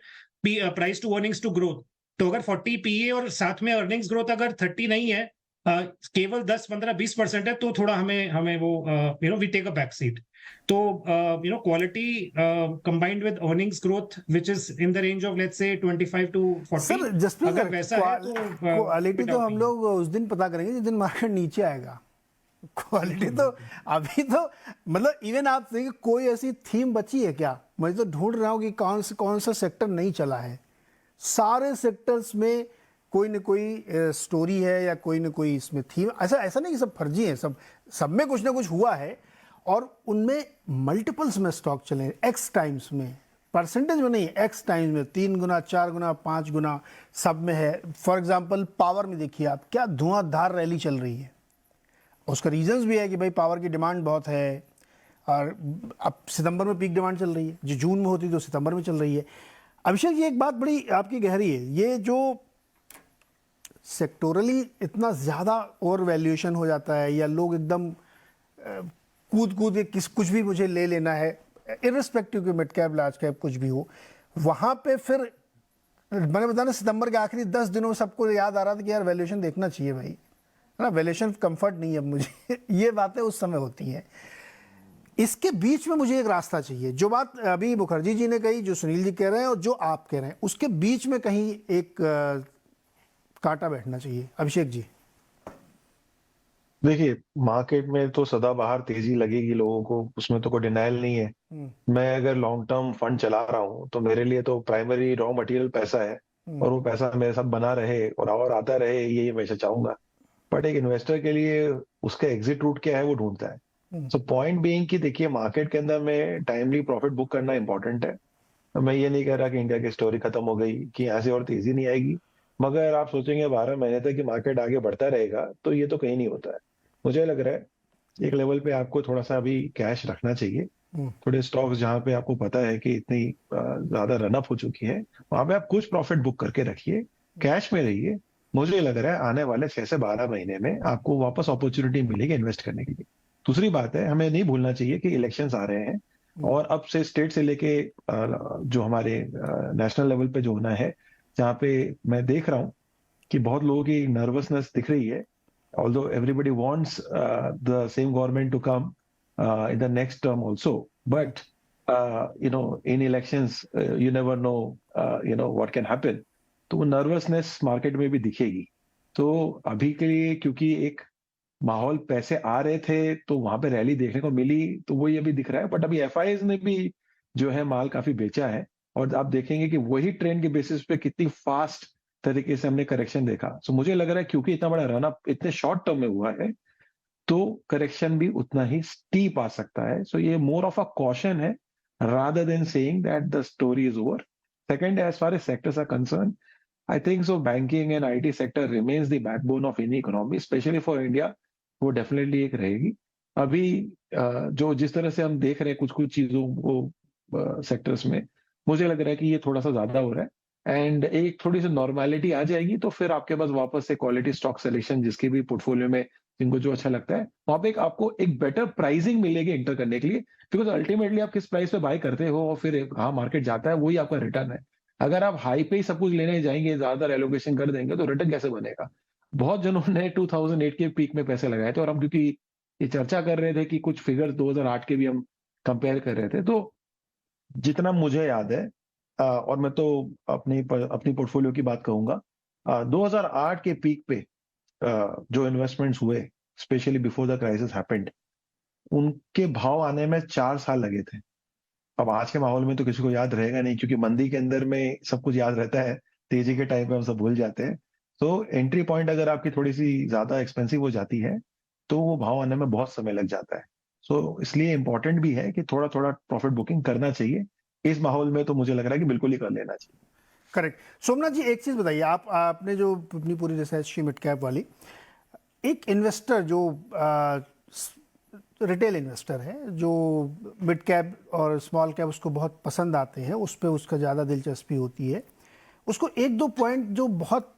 price to earnings to growth, तो अगर 40 PE और साथ में अर्निंग्स ग्रोथ अगर 30 नहीं है, केवल 10, 15, 20% है, तो थोड़ा हमें वो we take a back seat. तो quality combined with earnings growth which is in the range of let's say 25 to 40, sir Jasprit अगर सर, वैसा है तो क्वालिटी तो हम लोग उस दिन पता करेंगे जिस दिन मार्केट नीचे आएगा। क्वालिटी तो अभी तो मतलब इवन आप देखिए, कोई ऐसी थीम बची है क्या? मैं तो ढूंढ रहा हूँ कि कौन सा सेक्टर नहीं चला है। सारे सेक्टर्स में कोई न कोई स्टोरी है या कोई न कोई इसमें थीम। ऐसा नहीं कि सब फर्जी है, सब में कुछ ना कुछ हुआ है, और उनमें मल्टीपल्स में स्टॉक चले, एक्स टाइम्स में, परसेंटेज में नहीं, एक्स टाइम्स में, 3 गुना, 4 गुना, 5 गुना सब में है। फॉर एग्जांपल पावर में देखिए आप, क्या धुआंधार रैली चल रही है। उसका रीजंस भी है कि भाई पावर की डिमांड बहुत है, और अब सितंबर में पीक डिमांड चल रही है, जो जून में होती तो सितंबर में चल रही है। अभिषेक जी, एक बात बड़ी आपकी गहरी है, ये जो सेक्टोरली इतना ज़्यादा ओवर वैल्यूएशन हो जाता है, या लोग एकदम कूद के कुछ भी मुझे ले लेना है, इर्रिस्पेक्टिव कि मिड कैप लार्ज कैप कुछ भी हो, वहाँ पे फिर मैंने बताया ना, सितंबर के आखिरी 10 दिनों में सबको याद आ रहा था कि यार वैल्यूएशन देखना चाहिए भाई, है ना, वैल्यूएशन कंफर्ट नहीं है अब मुझे ये बातें उस समय होती हैं। इसके बीच में मुझे एक रास्ता चाहिए। जो बात अभी मुखर्जी जी ने कही, जो सुनील जी कह रहे हैं और जो आप कह रहे हैं, उसके बीच में कहीं एक कांटा बैठना चाहिए। अभिषेक जी देखिए, मार्केट में तो सदाबहार तेजी लगेगी लोगों को, उसमें तो कोई डिनाइल नहीं है। मैं अगर लॉन्ग टर्म फंड चला रहा हूँ तो मेरे लिए तो प्राइमरी रॉ मटेरियल पैसा है, और वो पैसा मेरे साथ बना रहे और आता रहे, ये हमेशा चाहूंगा। बट एक इन्वेस्टर के लिए उसका एग्जिट रूट क्या है वो ढूंढता है। सो पॉइंट बीइंग कि देखिए, मार्केट के अंदर में टाइमली प्रॉफिट बुक करना इंपॉर्टेंट है। मैं ये नहीं कह रहा कि इंडिया की स्टोरी खत्म हो गई, कि यहाँ से और तेजी नहीं आएगी, मगर आप सोचेंगे 12 महीने तक कि मार्केट आगे बढ़ता रहेगा, तो ये तो कहीं नहीं होता है। मुझे लग रहा है एक लेवल पे आपको थोड़ा सा अभी कैश रखना चाहिए। थोड़े स्टॉक्स जहां पे आपको पता है कि इतनी ज्यादा रनअप हो चुकी है, वहां पे आप कुछ प्रॉफिट बुक करके रखिए, कैश में रहिए। मुझे लग रहा है आने वाले 6 से 12 महीने में आपको वापस अपॉर्चुनिटी मिलेगी इन्वेस्ट करने के लिए। दूसरी बात है, हमें नहीं भूलना चाहिए कि इलेक्शंस आ रहे हैं, और अब से स्टेट से लेके जो हमारे नेशनल लेवल पे जो होना है, जहाँ पे मैं देख रहा हूँ कि बहुत लोगों की नर्वसनेस दिख रही है। although everybody wants the same government to come in the next term also, but in elections you never know what can happen, तो वो नर्वसनेस मार्केट में भी दिखेगी। तो अभी के लिए क्योंकि एक माहौल, पैसे आ रहे थे तो वहां पे रैली देखने को मिली, तो वही अभी दिख रहा है। बट अभी एफआईआईज ने भी जो है माल काफी बेचा है, और आप देखेंगे कि वही ट्रेंड के बेसिस पे कितनी फास्ट तरीके से हमने करेक्शन देखा। सो मुझे लग रहा है क्योंकि इतना बड़ा रन अप इतने शॉर्ट टर्म में हुआ है, तो करेक्शन भी उतना ही स्टीप आ सकता है। सो ये मोर ऑफ अ कॉशन है rather than saying that the story is over. Second, as far as sectors are concerned, I think so banking and IT sector remains the backbone of any economy, especially for India. वो definitely एक रहेगी। अभी जो जिस तरह से हम देख रहे हैं कुछ चीजों को सेक्टर्स में, मुझे लग रहा है कि ये थोड़ा सा ज्यादा हो रहा है, एंड एक थोड़ी सी नॉर्मेलिटी आ जाएगी तो फिर आपके पास वापस से क्वालिटी स्टॉक सिलेक्शन, जिसके भी पोर्टफोलियो में जिनको जो अच्छा लगता है, वहां पे आपको एक बेटर प्राइसिंग मिलेगी एंटर करने के लिए। बिकॉज अल्टीमेटली आप किस प्राइस पे बाय करते हो और फिर हाँ मार्केट जाता है, वही आपका रिटर्न है। अगर आप हाई पे ही सब कुछ लेने जाएंगे, ज्यादा एलोकेशन कर देंगे, तो रिटर्न कैसे बनेगा? बहुत जनों ने 2008 के पीक में पैसे लगाए थे, और हम क्योंकि ये चर्चा कर रहे थे कि कुछ फिगर्स 2008 के भी हम कंपेयर कर रहे थे, तो जितना मुझे याद है, और मैं तो अपनी पोर्टफोलियो की बात कहूंगा, 2008 के पीक पे जो इन्वेस्टमेंट्स हुए, specially before the crisis happened, उनके भाव आने में 4 साल लगे थे। अब आज के माहौल में तो किसी को याद रहेगा नहीं, क्योंकि मंदी के अंदर में सब कुछ याद रहता है, तेजी के टाइम पे हम सब भूल जाते हैं। तो एंट्री पॉइंट अगर आपकी थोड़ी सी ज्यादा एक्सपेंसिव हो जाती है, तो वो भाव आने में बहुत समय लग जाता है। सो इसलिए इंपॉर्टेंट भी है कि थोड़ा थोड़ा प्रॉफिट बुकिंग करना चाहिए। इस माहौल में तो मुझे लग रहा है कि बिल्कुल ही कर लेना चाहिए। करेक्ट। सोमनाथ जी, एक चीज़ बताइए, आपने जो अपनी पूरी रिसर्च की मिड कैप वाली, एक इन्वेस्टर जो रिटेल इन्वेस्टर है, जो मिड कैप और स्मॉल कैप उसको बहुत पसंद आते हैं, उस पर उसका ज़्यादा दिलचस्पी होती है, उसको 1-2 पॉइंट जो बहुत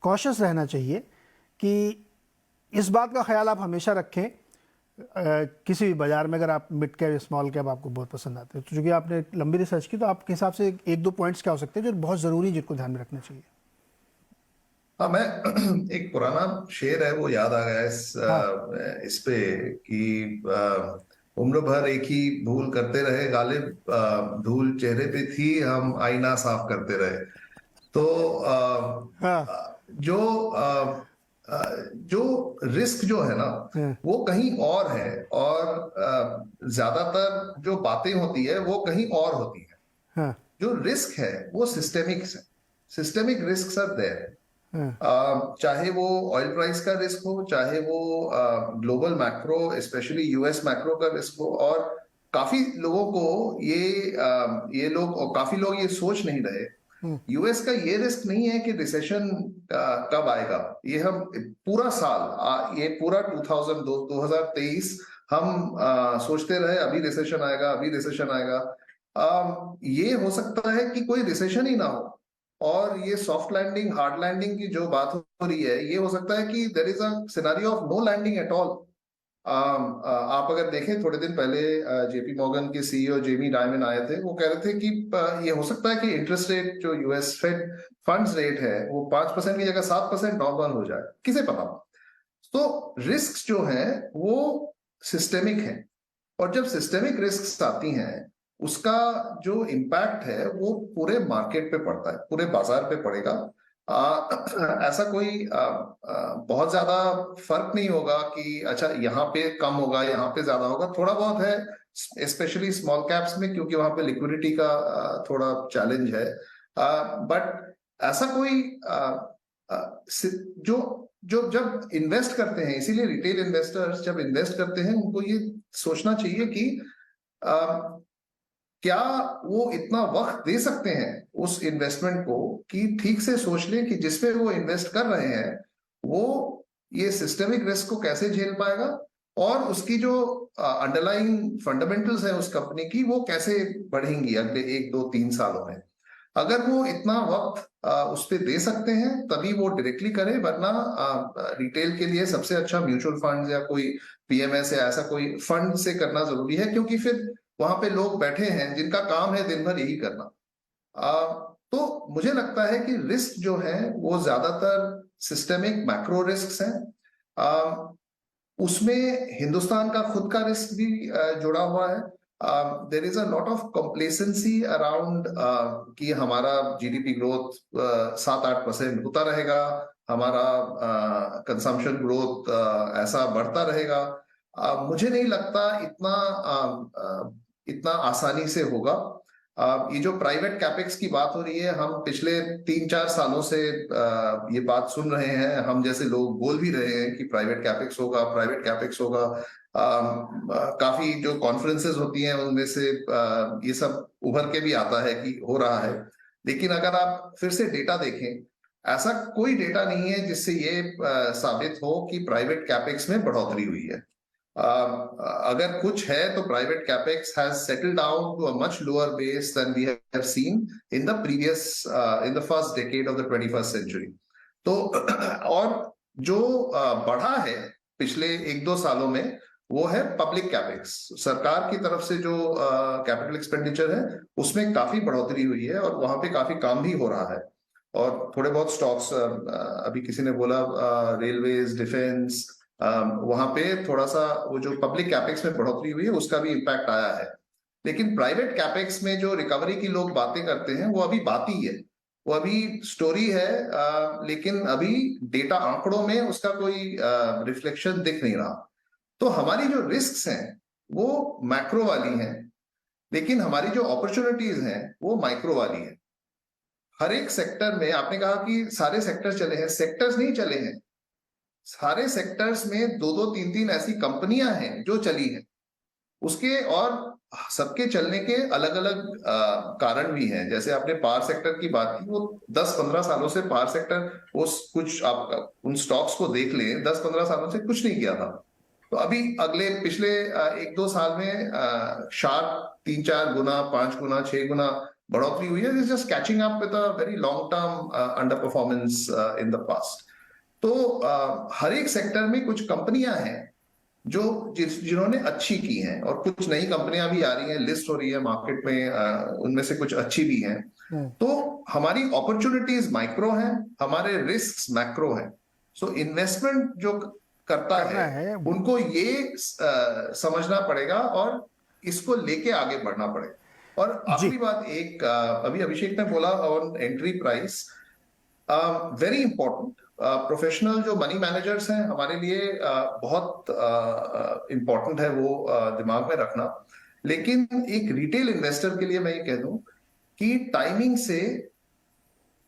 कॉशियस रहना चाहिए कि इस बात का ख्याल आप हमेशा रखें किसी भी बाजार में, अगर आप मिड कैप या स्मॉल कैप आपको बहुत पसंद आते हैं, तो चूंकि आपने लंबी रिसर्च की, तो आपके हिसाब से 1-2 पॉइंट्स क्या हो सकते हैं जो बहुत ज़रूरी, जिनको ध्यान में रखना चाहिए? हाँ, मैं एक पुराना शेर है वो याद आ गया इस पे कि उम्र भर एक ही भूल करते रहे गालिब, धूल चेहरे पे थी, हम आईना साफ करते रहे। तो जो रिस्क जो है ना, वो कहीं और है, और ज्यादातर जो बातें होती है वो कहीं और होती है। जो रिस्क है वो सिस्टेमिक रिस्क आर देयर। चाहे वो ऑयल प्राइस का रिस्क हो, चाहे वो global macro, specially US macro का रिस्क हो, और काफी लोगों को काफी लोग ये सोच नहीं रहे। यूएस का ये रिस्क नहीं है कि रिसेशन कब आएगा। ये हम पूरा साल, ये पूरा 2023 हम सोचते रहे अभी रिसेशन आएगा, अभी रिसेशन आएगा। ये हो सकता है कि कोई रिसेशन ही ना हो, और ये सॉफ्ट लैंडिंग, हार्ड लैंडिंग की जो बात हो रही है, ये हो सकता है कि there is a scenario of no landing at all. आप अगर देखें, थोड़े दिन पहले जेपी मॉर्गन के सीईओ जेमी डायमन आए थे, वो कह रहे थे कि ये हो सकता है कि इंटरेस्ट रेट जो यूएस फेड फंड्स रेट है वो 5% की जगह 7% नॉर्मल हो जाए, किसे पता। तो रिस्क जो है वो सिस्टेमिक है, और जब सिस्टेमिक रिस्क आती हैं उसका जो इम्पैक्ट है वो पूरे मार्केट पे पड़ता है, पूरे बाजार पे पड़ेगा। ऐसा कोई बहुत ज्यादा फर्क नहीं होगा कि अच्छा यहाँ पे कम होगा, यहाँ पे ज्यादा होगा, थोड़ा बहुत है स्पेशली स्मॉल कैप्स में, क्योंकि वहां पे लिक्विडिटी का थोड़ा चैलेंज है। बट ऐसा कोई जो जो जब इन्वेस्ट करते हैं, इसीलिए रिटेल इन्वेस्टर्स जब इन्वेस्ट करते हैं उनको ये सोचना चाहिए कि क्या वो इतना वक्त दे सकते हैं उस इन्वेस्टमेंट को कि ठीक से सोच लें कि जिसपे वो इन्वेस्ट कर रहे हैं वो ये सिस्टेमिक रिस्क को कैसे झेल पाएगा, और उसकी जो अंडरलाइंग फंडामेंटल्स है उस कंपनी की वो कैसे बढ़ेंगी अगले 1, 2, 3 सालों में। अगर वो इतना वक्त उस पर दे सकते हैं तभी वो डायरेक्टली करें, वरना रिटेल के लिए सबसे अच्छा म्यूचुअल फंड या कोई पीएमएस या ऐसा कोई फंड से करना जरूरी है, क्योंकि फिर वहां पे लोग बैठे हैं जिनका काम है दिन भर यही करना। तो मुझे लगता है कि रिस्क जो है वो ज्यादातर सिस्टेमिक मैक्रो रिस्क हैं। उसमें हिंदुस्तान का खुद का रिस्क भी जुड़ा हुआ है। There is a lot of complacency around कि हमारा जीडीपी ग्रोथ 7-8% होता रहेगा, हमारा कंजम्पशन ग्रोथ ऐसा बढ़ता रहेगा। मुझे नहीं लगता इतना आसानी से होगा। ये जो प्राइवेट कैपेक्स की बात हो रही है, हम पिछले 3-4 सालों से ये बात सुन रहे हैं, हम जैसे लोग बोल भी रहे हैं कि प्राइवेट कैपेक्स होगा, प्राइवेट कैपेक्स होगा। काफी जो कॉन्फ्रेंसेस होती हैं उनमें से ये सब उभर के भी आता है कि हो रहा है, लेकिन अगर आप फिर से डेटा देखें, ऐसा कोई डेटा नहीं है जिससे ये साबित हो कि प्राइवेट कैपेक्स में बढ़ोतरी हुई है। अगर कुछ है तो private capex has settled down to a much lower base than we have seen in the previous in the first decade of the 21st century. तो और जो बढ़ा है पिछले 1-2 सालों में वो है पब्लिक कैपेक्स। सरकार की तरफ से जो कैपिटल एक्सपेंडिचर है उसमें काफी बढ़ोतरी हुई है, और वहां पे काफी काम भी हो रहा है। और थोड़े बहुत स्टॉक्स, अभी किसी ने बोला रेलवेज, डिफेंस, वहां पे थोड़ा सा वो जो पब्लिक कैपेक्स में बढ़ोतरी हुई है उसका भी इम्पैक्ट आया है। लेकिन प्राइवेट कैपेक्स में जो रिकवरी की लोग बातें करते हैं वो अभी बात ही है, वो अभी स्टोरी है, लेकिन अभी डेटा आंकड़ों में उसका कोई रिफ्लेक्शन दिख नहीं रहा। तो हमारी जो रिस्क हैं वो मैक्रो वाली हैं, लेकिन हमारी जो अपॉर्चुनिटीज हैं वो माइक्रो वाली है। हर एक सेक्टर में, आपने कहा कि सारे सेक्टर चले हैं, सेक्टर्स नहीं चले हैं, सारे सेक्टर्स में 2-2, 3-3 ऐसी कंपनियां हैं जो चली हैं उसके, और सबके चलने के अलग अलग कारण भी हैं। जैसे आपने पावर सेक्टर की बात की, वो 10-15 सालों से पावर सेक्टर उस कुछ आप उन स्टॉक्स को देख लें, 10-15 सालों से कुछ नहीं किया था, तो अभी पिछले 1-2 साल में शार्प 3-4 गुना, 5 गुना, 6 गुना बढ़ोतरी हुई है। Just catching up with a very long term under performance in the past. तो हर एक सेक्टर में कुछ कंपनियां हैं जो जिन्होंने अच्छी की हैं, और कुछ नई कंपनियां भी आ रही हैं, लिस्ट हो रही है मार्केट में, उनमें से कुछ अच्छी भी हैं। तो हमारी अपॉर्चुनिटीज माइक्रो हैं, हमारे रिस्क मैक्रो हैं। सो इन्वेस्टमेंट जो करता है उनको ये समझना पड़ेगा और इसको लेके आगे बढ़ना पड़ेगा। और आखिरी बात, एक अभी अभिषेक ने बोला on entry price, very important. Professional जो मनी मैनेजर्स हैं हमारे लिए बहुत इंपॉर्टेंट है वो दिमाग में रखना। लेकिन एक रिटेल इन्वेस्टर के लिए मैं ये कह दूं कि टाइमिंग से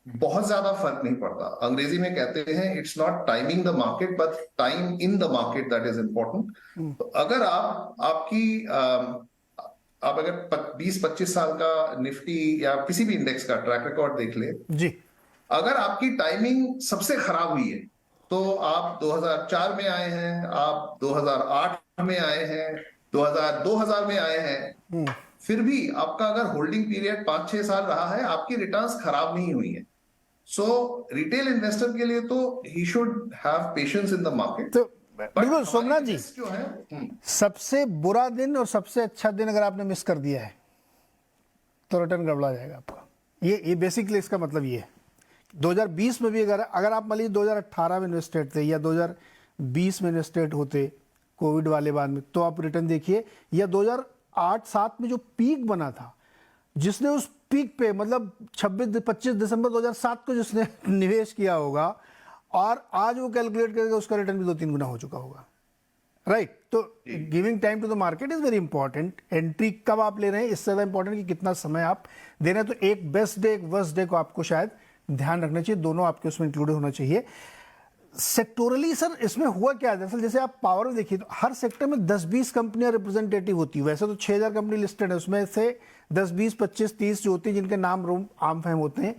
बहुत ज्यादा फर्क नहीं पड़ता। अंग्रेजी में कहते हैं it's not timing the market but time in the market that is important. तो अगर आप अगर 20-25 साल का निफ्टी या किसी भी इंडेक्स का ट्रैक रिकॉर्ड देख ले जी, अगर आपकी टाइमिंग सबसे खराब हुई है तो आप 2004 में आए हैं, आप 2008 में आए हैं, 2000 में आए हैं, फिर भी आपका अगर होल्डिंग पीरियड 5-6 साल रहा है, आपकी रिटर्न्स खराब नहीं हुई है। सो रिटेल इन्वेस्टर के लिए तो he should have patience in the market. तो बिल्कुल सोमनाथ जी, जो है सबसे बुरा दिन और सबसे अच्छा दिन अगर आपने मिस कर दिया है तो रिटर्न गड़बड़ा जाएगा आपका। ये बेसिकली इसका मतलब ये है। 2020 में भी अगर आप मान लीजिए 2018 में इन्वेस्टेड थे या 2020 में इन्वेस्टेड होते कोविड वाले बाद में, तो आप रिटर्न देखिए, या 2008-7 में जो पीक बना था, जिसने उस पीक पे मतलब 25 दिसंबर 2007 को जिसने निवेश किया होगा, और आज वो कैलकुलेट करके उसका रिटर्न भी 2-3 गुना हो चुका होगा, राइट। तो giving time to the market is very important. Entry कब आप ले रहे हैं इससे ज़्यादा इंपॉर्टेंट कि कितना समय आप दे रहे हैं। तो एक बेस्ट डे, एक वर्स्ट डे को आपको शायद ध्यान रखना चाहिए, दोनों आपके उसमें इंक्लूड होना चाहिए। सेक्टोरली सर इसमें हुआ क्या है दरअसल, जैसे आप पावर में देखिए तो हर सेक्टर में 10-20 कंपनियां रिप्रेजेंटेटिव होती है। वैसे तो 6000 कंपनी लिस्टेड है, उसमें से 10, 20, 25, 30 जो होती है जिनके नाम आम फहम होते हैं।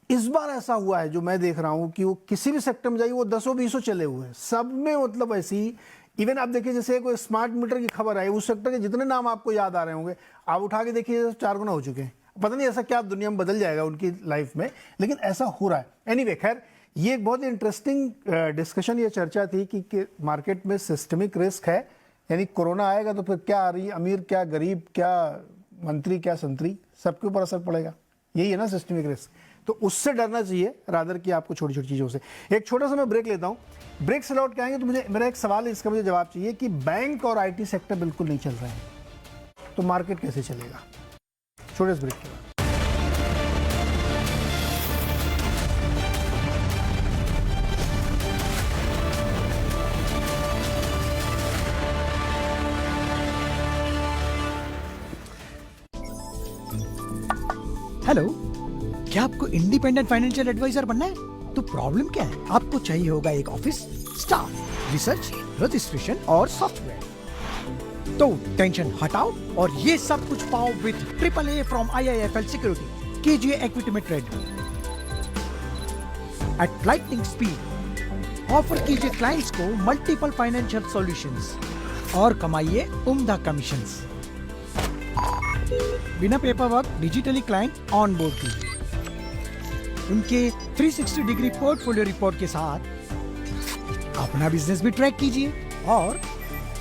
इस बार ऐसा हुआ है जो मैं देख रहा हूं कि वो किसी भी सेक्टर में जाइए वो 10-20 चले हुए हैं सब में, मतलब ऐसी। इवन आप देखिए जैसे कोई स्मार्ट मीटर की खबर आई, उस सेक्टर के जितने नाम आपको याद आ रहे होंगे आप उठा के देखिए 4 गुना हो चुके हैं। पता नहीं ऐसा क्या दुनिया में बदल जाएगा उनकी लाइफ में, लेकिन ऐसा हो रहा है। एनीवे खैर, ये एक बहुत इंटरेस्टिंग डिस्कशन, ये चर्चा थी कि मार्केट में सिस्टमिक रिस्क है, यानी कोरोना आएगा तो फिर क्या अमीर क्या गरीब क्या मंत्री क्या संतरी, सबके ऊपर असर पड़ेगा। यही है ना सिस्टमिक रिस्क। तो उससे डरना चाहिए रादर कि आपको छोटी छोटी चीज़ों से। एक छोटा सा मैं ब्रेक लेता हूँ, ब्रेक से लौट के आएंगे तो मेरा एक सवाल है, इसका मुझे जवाब चाहिए कि बैंक और IT सेक्टर बिल्कुल नहीं चल रहे हैं तो मार्केट कैसे चलेगा। छोटे से ब्रेक के बाद। हेलो, क्या आपको इंडिपेंडेंट फाइनेंशियल एडवाइजर बनना है? तो प्रॉब्लम क्या है? आपको चाहिए होगा एक ऑफिस, स्टाफ, रिसर्च, रजिस्ट्रेशन और सॉफ्टवेयर। तो टेंशन हटाओ और ये सब कुछ पाओ with AAA from IIFL security. कीजिए इक्विटी में trade at lightning speed. Offer कीजिए क्लाइंट्स को मल्टीपल फाइनेंशियल सॉल्यूशंस और कमाइए उम्दा कमीशंस। बिना paper work digitally client on board कीजिए। उनके 360 डिग्री पोर्टफोलियो रिपोर्ट के साथ अपना बिजनेस भी ट्रैक कीजिए और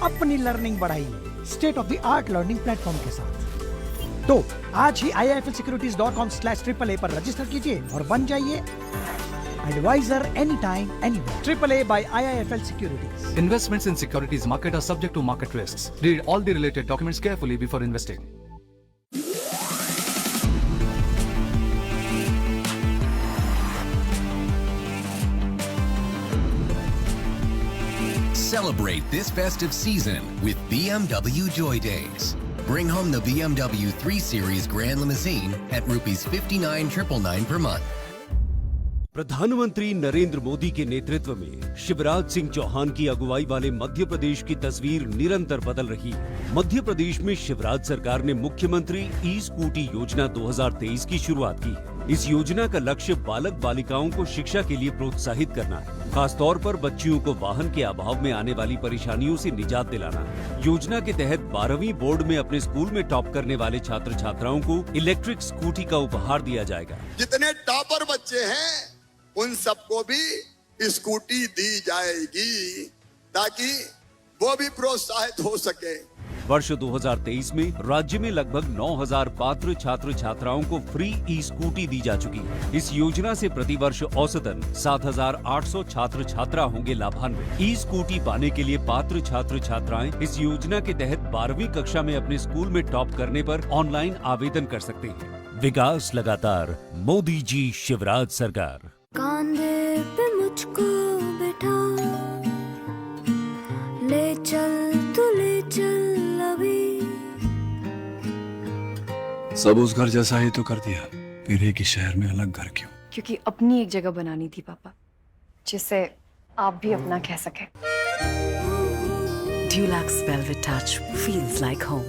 अपनी लर्निंग बढ़ाइए state of the art learning platform के साथ। तो आज ही iiflsecurities.com/AAA पर रजिस्टर कीजिए और बन जाइए advisor any time anywhere. AAA by IIFL Securities. Investments in securities market are subject to market risks. Read all the related documents carefully before investing. Celebrate this festive season with BMW Joy Days. Bring home the BMW 3 Series Grand Limousine at ₹59,999 per month. प्रधानमंत्री नरेंद्र मोदी के नेतृत्व में शिवराज सिंह चौहान की अगुवाई वाले मध्य प्रदेश की तस्वीर निरंतर बदल रही है। मध्य प्रदेश में शिवराज सरकार ने मुख्यमंत्री ई-स्कूटी योजना 2023 की शुरुआत की है। इस योजना का लक्ष्य बालक बालिकाओं को शिक्षा के लिए प्रोत्साहित करना है, खासतौर पर बच्चियों को वाहन के अभाव में आने वाली परेशानियों से निजात दिलाना है। योजना के तहत 12वीं बोर्ड में अपने स्कूल में टॉप करने वाले छात्र छात्राओं को इलेक्ट्रिक स्कूटी का उपहार दिया जाएगा। जितने टॉपर बच्चे हैं उन सबको भी स्कूटी दी जाएगी ताकि वो भी प्रोत्साहित हो सके। वर्ष 2023 में राज्य में लगभग 9000 पात्र छात्र छात्राओं को फ्री ई स्कूटी दी जा चुकी है। इस योजना से प्रतिवर्ष औसतन 7800 छात्र छात्रा होंगे लाभान्वित। ई स्कूटी पाने के लिए पात्र छात्र छात्राएं इस योजना के तहत 12वीं कक्षा में अपने स्कूल में टॉप करने पर ऑनलाइन आवेदन कर सकते हैं। विकास लगातार, मोदी जी शिवराज सरकार। कांधे पे मुझको बैठा ले चल तू ले चल अभी। सब उस घर जैसा ही तो कर दिया, फिर एक ही शहर में अलग घर क्यों? क्योंकि अपनी एक जगह बनानी थी पापा, जिसे आप भी अपना कह सके। Dulux Velvet Touch feels like home.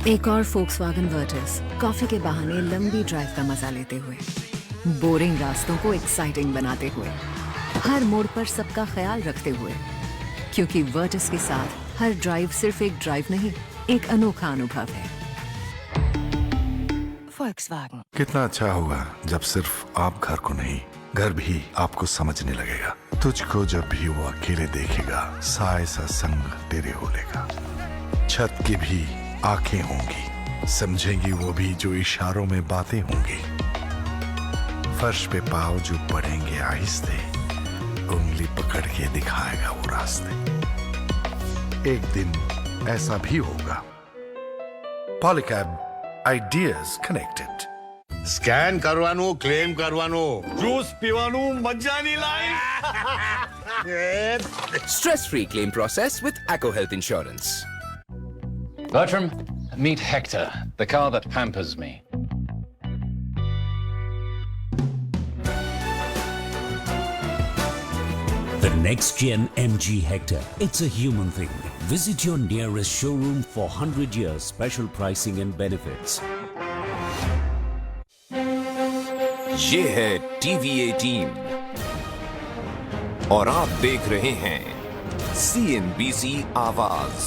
एक और Volkswagen Virtus कॉफी के बहाने लंबी ड्राइव का मजा लेते हुए, बोरिंग रास्तों को एक्साइटिंग बनाते हुए, हर मोड़ पर सबका ख्याल रखते हुए, क्योंकि वर्टिस के साथ हर ड्राइव सिर्फ एक ड्राइव नहीं, एक अनोखा अनुभव है। Volkswagen। कितना अच्छा होगा जब सिर्फ आप घर को नहीं, घर भी आपको समझने लगेगा। तुझको जब भी वो अकेले देखेगा, साए सा संग तेरे हो लेगा। छत की भी आंखें होंगी, समझेंगी वो भी जो इशारों में बातें होंगी। फर्श पे पाँव जो पड़ेंगे आहिस्ते, उंगली पकड़ के दिखाएगा वो रास्ते। एक दिन ऐसा भी होगा। Polycab, ideas connected. સ્કેન કરવાનું, ક્લેમ કરવાનું, જ્યુસ પીવાનું, મજાની life. Stress-free claim process with Acco Health Insurance. Bertram, meet Hector, the car that pampers me. The next gen MG Hector. It's a human thing. Visit your nearest showroom for 100 years special pricing and benefits. ये है TV 18 और आप देख रहे हैं CNBC आवाज।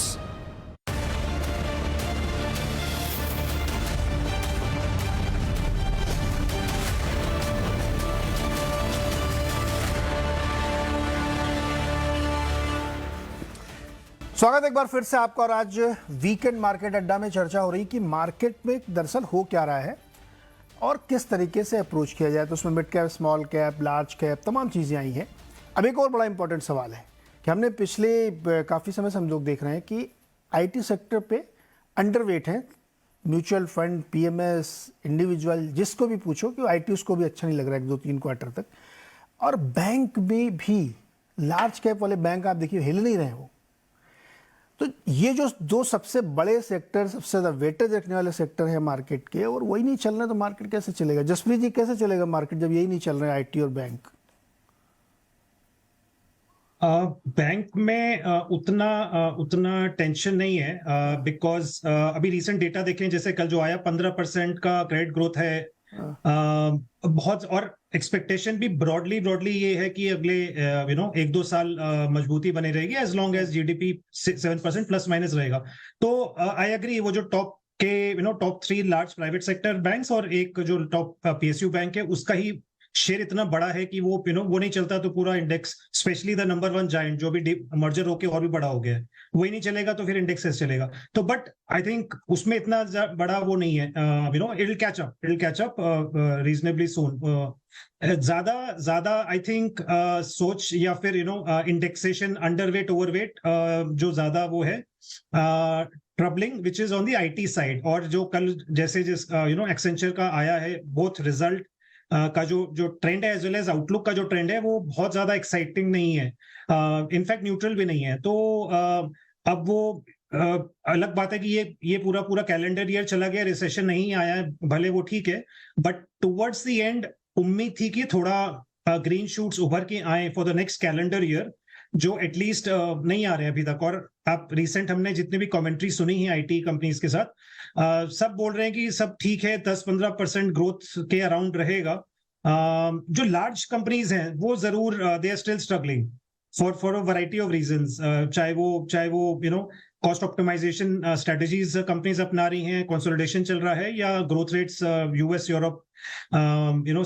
स्वागत एक बार फिर से आपका। और आज वीकेंड मार्केट अड्डा में चर्चा हो रही कि मार्केट में दरअसल हो क्या रहा है और किस तरीके से अप्रोच किया जाए। तो उसमें mid cap, small cap, large cap, तमाम चीज़ें आई हैं। अब एक और बड़ा इंपॉर्टेंट सवाल है कि हमने पिछले काफ़ी समय से हम लोग देख रहे हैं कि आईटी सेक्टर पे अंडरवेट है। म्यूचुअल फंड, पीएमएस, इंडिविजुअल, जिसको भी पूछो कि आईटी उसको भी अच्छा नहीं लग रहा है 2-3 क्वार्टर तक। और बैंक में भी लार्ज कैप वाले बैंक आप देखिए हिल नहीं रहे हैं वो। तो ये जो दो सबसे बड़े सेक्टर, सबसे ज़्यादा वेटेज रखने वाले सेक्टर है मार्केट के, और वही नहीं चल रहे तो मार्केट कैसे चलेगा? जसप्रीत जी, कैसे चलेगा मार्केट जब यही नहीं चल रहा है, आईटी और बैंक? बैंक में उतना टेंशन नहीं है, बिकॉज अभी रीसेंट डेटा देखें, जैसे कल जो आया 15% का क्रेडिट ग्रोथ है। बहुत, और एक्सपेक्टेशन भी ब्रॉडली ये है कि अगले 1-2 साल मजबूती बनी रहेगी, as long as GDP 7% plus minus रहेगा। तो आई एग्री, वो जो टॉप के top 3 large private sector banks और एक जो टॉप पीएसयू बैंक है, उसका ही शेयर इतना बड़ा है कि वो वो नहीं चलता तो पूरा index, specially the number 1 giant जो भी मर्जर होके और भी बड़ा हो गया है, वही नहीं चलेगा तो फिर इंडेक्स कैसे चलेगा? तो बट आई थिंक उसमें इतना बड़ा वो नहीं है। It will catch up reasonably soon. ज्यादा आई थिंक सोच या फिर इंडेक्सेशन अंडरवेट ओवरवेट जो ज्यादा वो है troubling, which is on the IT side. और जो कल जैसे जिस एक्सेंचर का आया है, बोथ रिजल्ट का जो ट्रेंड है एज वेल एज आउटलुक का जो ट्रेंड है, वो बहुत ज्यादा एक्साइटिंग नहीं है, इनफैक्ट न्यूट्रल भी नहीं है। तो अब वो अलग बात है कि ये पूरा कैलेंडर ईयर चला गया, रिसेशन नहीं आया है, भले वो ठीक है, बट टुवर्ड्स द एंड उम्मीद थी कि थोड़ा ग्रीन शूट्स उभर के आए for the next calendar year, जो एटलीस्ट नहीं आ रहे अभी तक। और आप रिसेंट हमने जितनी भी कमेंट्री सुनी है आईटी कंपनीज के साथ, सब बोल रहे हैं कि सब ठीक है, 10-15% ग्रोथ के अराउंड रहेगा। जो लार्ज कंपनीज हैं वो जरूर they are still struggling for a variety of reasons, चाहे वो कॉस्ट ऑप्टिमाइजेशन स्ट्रेटजीज कंपनीज अपना रही हैं, कंसोलिडेशन चल रहा है, या growth rates US, Europe,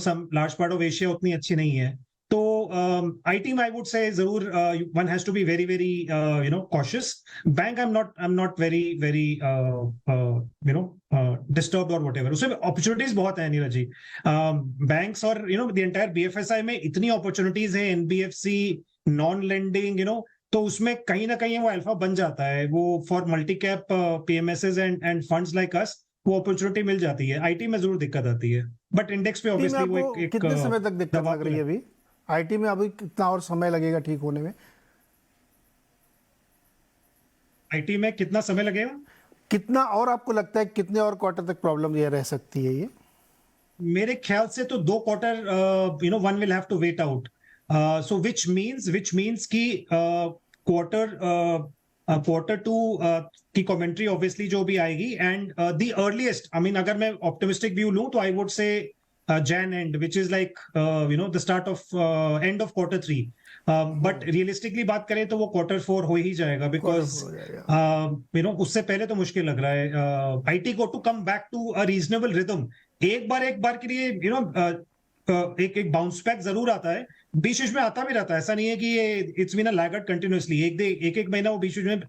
some large part of Asia उतनी अच्छी नहीं है। तो आईटी में आई वुड से जरूर one has to be very cautious. Bank I am not very disturbed और व्हाटएवर। उसमें अपॉर्चुनिटीज बहुत है नीरज जी। बैंक्स और द एंटायर बीएफएसआई में इतनी अपॉर्चुनिटीज है, एनबीएफसी, नॉन लेंडिंग, तो उसमें कहीं ना कहीं वो अल्फा बन जाता है। वो for multi cap PMSS and funds like us वो अपॉर्चुनिटी मिल जाती है। आईटी में जरूर दिक्कत आती है, बट इंडेक्स पे ऑब्वियसली वो एक कितने समय तक दिक्कत लग रही है अभी आईटी में? अभी कितना और समय लगेगा ठीक होने में? आईटी में कितना समय लगेगा? कितना और आपको लगता है कितने और क्वार्टर तक प्रॉब्लम ये रह सकती है? ये मेरे ख्याल से तो 2 quarter one will have to wait out. So which means कि क्वार्टर 2 की कमेंट्री ऑब्वियसली जो भी आएगी, and the earliest, I mean अगर मैं ऑप्टिमिस्टिक व्यू लूं तो I would say Jan end, which is like the start of end of quarter 3. But realistically बात करें तो वो quarter 4 हो ही जाएगा, because उससे पहले तो मुश्किल लग रहा है IT को to come back to a reasonable rhythm. एक बार के लिए एक बाउंस बैक जरूर आता है, बीच में आता भी रहता है, ऐसा नहीं है कि ये इट्स बीन अ लैगर्ड कंटिन्यूअसली, एक महीना वो बीच में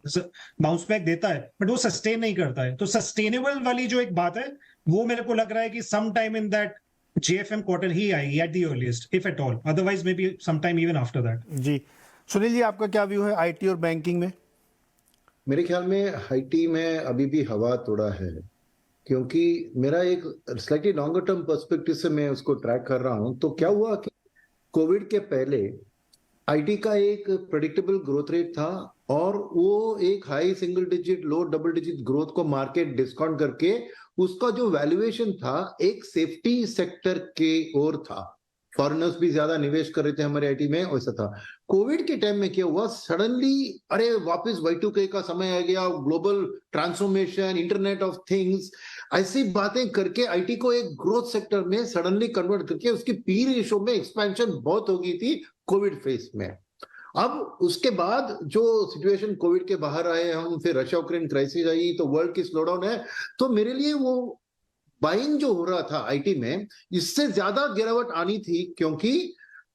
बाउंस बैक देता है, बट वो सस्टेन नहीं करता है। तो सस्टेनेबल वाली जो एक बात है वो मेरे को लग रहा है कि some time in that JFM quarter ही आएगी at the earliest, if at all, otherwise may be some time even after that. जी सुनील जी, आपका क्या व्यू है IT और बैंकिंग में? मेरे ख्याल में IT में अभी भी हवा थोड़ा है, क्योंकि मेरा एक स्लाइटली लॉन्गर टर्म पर्सपेक्टिव से मैं उसको ट्रैक कर रहा हूं। तो क्या हुआ कि कोविड के पहले IT का एक प्रेडिक्टेबल ग्रोथ रेट था, और वो एक हाई सिंगल डिजिट लो डबल डिजिट ग्रोथ को मार्केट डिस्काउंट करके उसका जो वैल्यूएशन था एक सेफ्टी सेक्टर के ओर था। फॉरेनर्स भी ज्यादा निवेश कर रहे थे हमारे IT में, वैसा था। कोविड के टाइम में क्या हुआ, सडनली अरे वापस Y2K का समय आ गया, global transformation, internet of things, ऐसी बातें करके IT को एक ग्रोथ सेक्टर में सडनली कन्वर्ट करके उसकी पी रेशो में एक्सपेंशन बहुत हो गई थी कोविड फेज में। अब उसके बाद जो सिचुएशन कोविड के बाहर आए हम, फिर रशिया यूक्रेन क्राइसिस आई, तो वर्ल्ड की स्लोडाउन है, तो मेरे लिए वो बाइंग जो हो रहा था IT में, इससे ज्यादा गिरावट आनी थी, क्योंकि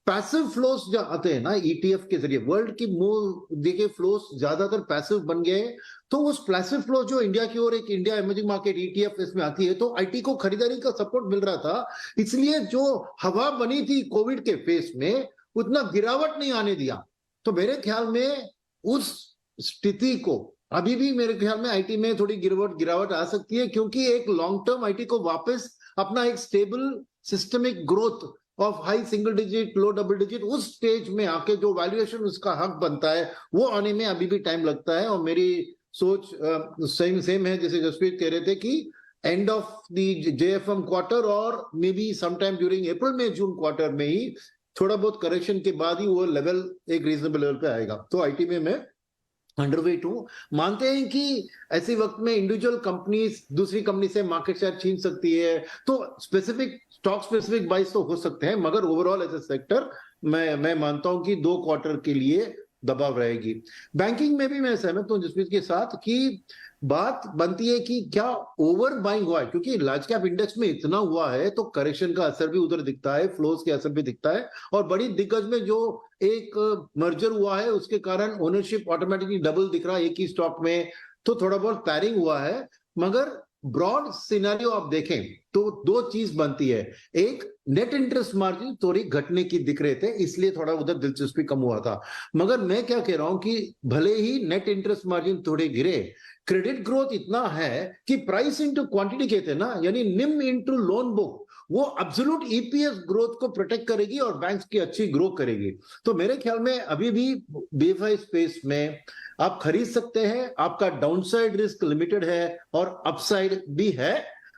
पैसिव फ्लोस जो आते हैं ना ETF के जरिए, वर्ल्ड की मूल देखिए फ्लोस ज्यादातर पैसिव बन गए। तो उस पैसिव फ्लो जो इंडिया की ओर एक इंडिया इमर्जिंग मार्केट ETF इसमें आती है, तो IT को खरीदारी का सपोर्ट मिल रहा था, इसलिए जो हवा बनी थी कोविड के फेस में उतना गिरावट नहीं आने दिया। तो मेरे ख्याल में उस स्थिति को अभी भी मेरे ख्याल में IT में थोड़ी गिरावट आ सकती है, क्योंकि एक लॉन्ग टर्म IT को वापस अपना एक stable systemic growth of high single digit low double digit उस स्टेज में आके जो वैल्यूएशन उसका हक बनता है वो आने में अभी भी टाइम लगता है। और मेरी सोच सेम है जैसे जसप्रीत कह रहे थे कि end of the JFM quarter और मे बी समटाइम ड्यूरिंग अप्रैल में जून क्वार्टर में ही थोड़ा बहुत करेक्शन के बाद ही वो लेवल एक रीजनेबल लेवल पे आएगा। तो IT में मैं अंडरवेट हूं। मानते हैं कि ऐसे वक्त में इंडिविजुअल कंपनीज दूसरी कंपनी से मार्केट शेयर छीन सकती है, तो स्पेसिफिक स्टॉक स्पेसिफिक बाइस तो हो सकते हैं, मगर ओवरऑल एज ए सेक्टर मैं मानता हूं कि 2 क्वार्टर के लिए दबाव रहेगी। बैंकिंग में भी मैं सहमत हूं जसप्रीत के साथ कि बात बनती है कि क्या ओवर बाइंग हुआ है, क्योंकि लार्ज कैप इंडेक्स में इतना हुआ है तो करेक्शन का असर भी उधर दिखता है, फ्लोज के असर भी दिखता है, और बड़ी दिग्गज में जो एक मर्जर हुआ है उसके कारण ओनरशिप ऑटोमेटिकली डबल दिख रहा है एक ही स्टॉक में, तो थोड़ा बहुत पैरिंग हुआ है। मगर ब्रॉड सिनेरियो आप देखें तो 2 चीज बनती है, एक नेट इंटरेस्ट मार्जिन थोड़ी घटने की दिख रहे थे, इसलिए थोड़ा उधर दिलचस्पी कम हुआ था। मगर मैं क्या कह रहा हूं कि भले ही नेट इंटरेस्ट मार्जिन थोड़े गिरे, क्रेडिट ग्रोथ इतना है कि प्राइस इंटू क्वांटिटी कहते हैं ना, यानी निम इंटू लोन बुक, वो एब्सोल्यूट EPS ग्रोथ को प्रोटेक्ट करेगी और बैंक्स की अच्छी ग्रो करेगी। तो मेरे ख्याल में अभी भी BFI स्पेस में आप खरीद सकते हैं, आपका डाउनसाइड रिस्क लिमिटेड है और अपसाइड भी है।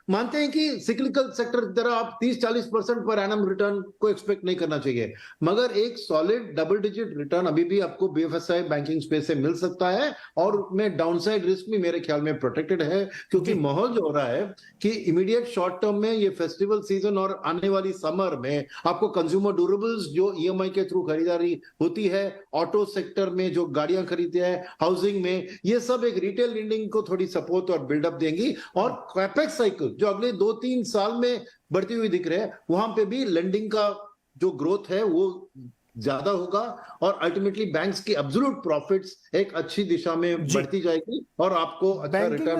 मानते हैं कि सिक्लिकल सेक्टर की तरह आप 30-40% पर एनम रिटर्न को एक्सपेक्ट नहीं करना चाहिए, मगर एक सॉलिड डबल डिजिट रिटर्न अभी भी आपको BFSI बैंकिंग स्पेस से मिल सकता है, और उसमें डाउनसाइड रिस्क भी मेरे ख्याल में प्रोटेक्टेड है, क्योंकि माहौल जो हो रहा है कि इमीडिएट शॉर्ट टर्म में ये फेस्टिवल सीजन और आने वाली समर में आपको कंज्यूमर ड्यूरेबल्स जो EMI के थ्रू खरीदारी होती है, ऑटो सेक्टर में जो गाड़ियां खरीदते हैं, हाउसिंग में, ये सब एक रिटेल लेंडिंग को थोड़ी सपोर्ट और बिल्डअप देंगी। और कैपेक्स साइकिल जो अगले 2-3 साल में बढ़ती हुई दिख रहे हैं, वहां पे भी लेंडिंग का जो ग्रोथ है वो ज्यादा होगा, और अल्टीमेटली बैंक्स की एब्सोल्यूट प्रॉफिट्स एक अच्छी दिशा में बढ़ती जाएगी, और आपको अच्छा रिटर्न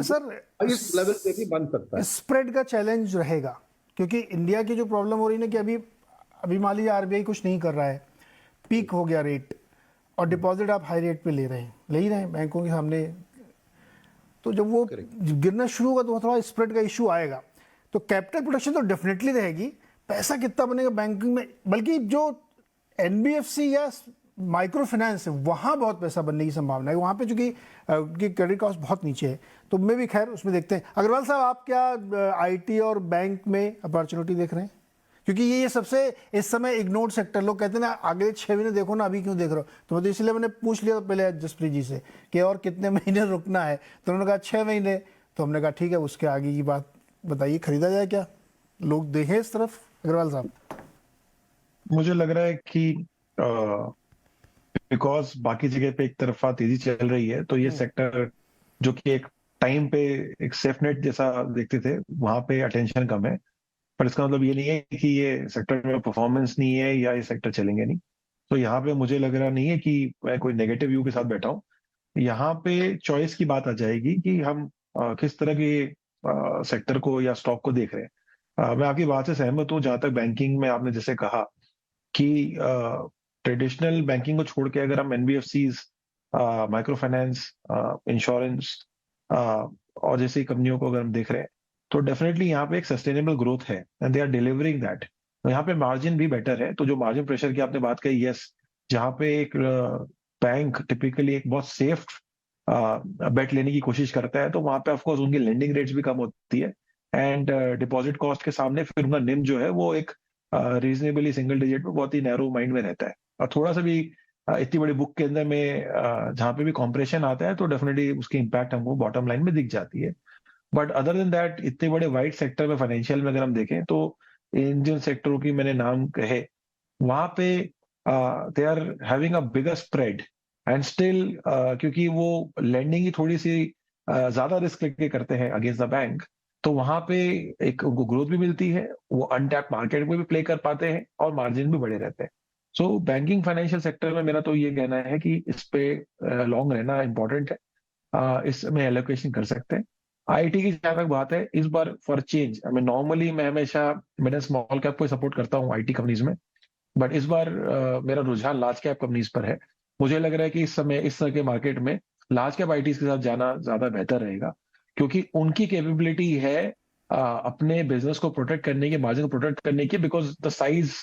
इस लेवल पे भी बन सकता है। स्प्रेड का चैलेंज रहेगा, क्योंकि इंडिया की जो प्रॉब्लम हो रही है ना कि अभी मान लीजिए RBI कुछ नहीं कर रहा है, पीक हो गया रेट, और डिपॉजिट आप हाई रेट पे ले ही रहे हैं बैंकों के सामने, तो जब वो गिरना शुरू होगा तो थोड़ा स्प्रेड का इशू आएगा। तो कैपिटल प्रोटेक्शन तो डेफिनेटली रहेगी, पैसा कितना बनेगा बैंकिंग में, बल्कि जो NBFC या माइक्रो फाइनेंस है वहाँ बहुत पैसा बनने की संभावना है, वहाँ पे चूंकि क्रेडिट कॉस्ट बहुत नीचे है, तो मैं भी खैर उसमें देखते हैं। अग्रवाल साहब, आप क्या IT और बैंक में अपॉर्चुनिटी देख रहे हैं? क्योंकि ये सबसे इस समय इग्नोर्ड सेक्टर, लोग कहते हैं ना अगले 6 महीने देखो ना, अभी क्यों देख रहे हो, तो इसलिए मैंने पूछ लिया पहले जसप्रीत जी से कि और कितने महीने रुकना है, तो उन्होंने कहा 6 महीने, तो हमने कहा ठीक है, उसके आगे की बात बताइए, खरीदा जाए क्या, लोग देखें इस तरफ? अग्रवाल साहब? मुझे लग रहा है कि बिकॉज बाकी जगह पे एक तरफा तेजी चल रही है, तो ये सेक्टर जो कि एक टाइम पे एक सेफ नेट जैसा देखते थे, वहां पे अटेंशन कम है। पर इसका मतलब ये नहीं है कि ये सेक्टर में परफॉर्मेंस नहीं है या ये सेक्टर चलेंगे नहीं। तो यहाँ पे मुझे लग रहा नहीं है कि मैं कोई नेगेटिव व्यू के साथ बैठा हूँ। यहाँ पे चॉइस की बात आ जाएगी कि हम किस तरह के सेक्टर को या स्टॉक को देख रहे हैं। मैं आपकी बात से सहमत हूँ। जहां तक बैंकिंग में आपने जैसे कहा कि ट्रेडिशनल बैंकिंग को छोड़ के अगर हम एनबीएफसीज, माइक्रो फाइनेंस, इंश्योरेंस और जैसी कंपनियों को अगर हम देख रहे हैं, तो डेफिनेटली यहाँ पे एक सस्टेनेबल ग्रोथ है and they are delivering that. तो यहाँ पे मार्जिन भी बेटर है। तो जो मार्जिन प्रेशर की आपने बात कही, यस, जहाँ पे एक बैंक टिपिकली एक बहुत सेफ बेट लेने की कोशिश करता है, तो वहां पे ऑफकोर्स उनकी लेंडिंग रेट्स भी कम होती है एंड डिपॉजिट कॉस्ट के सामने फिर उनका निम जो है वो एक रीजनेबली सिंगल डिजिट में बहुत ही नैरो माइंड में रहता है। और थोड़ा सा भी इतनी बड़ी बुक के अंदर में जहाँ पे भी कॉम्प्रेशन आता है तो डेफिनेटली उसकी इम्पैक्ट हमको बॉटम लाइन में दिख जाती है। बट अदर देन दैट, इतने बड़े वाइड सेक्टर में फाइनेंशियल में अगर हम देखें तो इन जिन सेक्टरों की मैंने नाम कहे, वहां पे they are having a bigger spread and still, क्योंकि वो लेंडिंग ही थोड़ी सी ज्यादा रिस्क लेके करते हैं अगेंस्ट द बैंक, तो वहां पे एक उनको ग्रोथ भी मिलती है, वो अनटैप मार्केट में भी प्ले कर पाते हैं और मार्जिन भी बड़े रहते हैं। सो बैंकिंग फाइनेंशियल सेक्टर में मेरा तो ये कहना है कि इस पे लॉन्ग रहना इंपॉर्टेंट है, इसमें एलोकेशन कर सकते हैं। आईटी की जहां तक बात है, इस बार फॉर चेंज, नॉर्मली मैं हमेशा मैंने स्मॉल कैप को सपोर्ट करता हूँ आईटी कंपनीज में, बट इस बार मेरा रुझान लार्ज कैप कंपनीज पर है। मुझे लग रहा है कि इस समय इस तरह के मार्केट में लार्ज कैप आईटी के साथ जाना ज्यादा बेहतर रहेगा, क्योंकि उनकी कैपेबिलिटी है अपने बिजनेस को प्रोटेक्ट करने की, मार्जिन को प्रोटेक्ट करने की, बिकॉज द साइज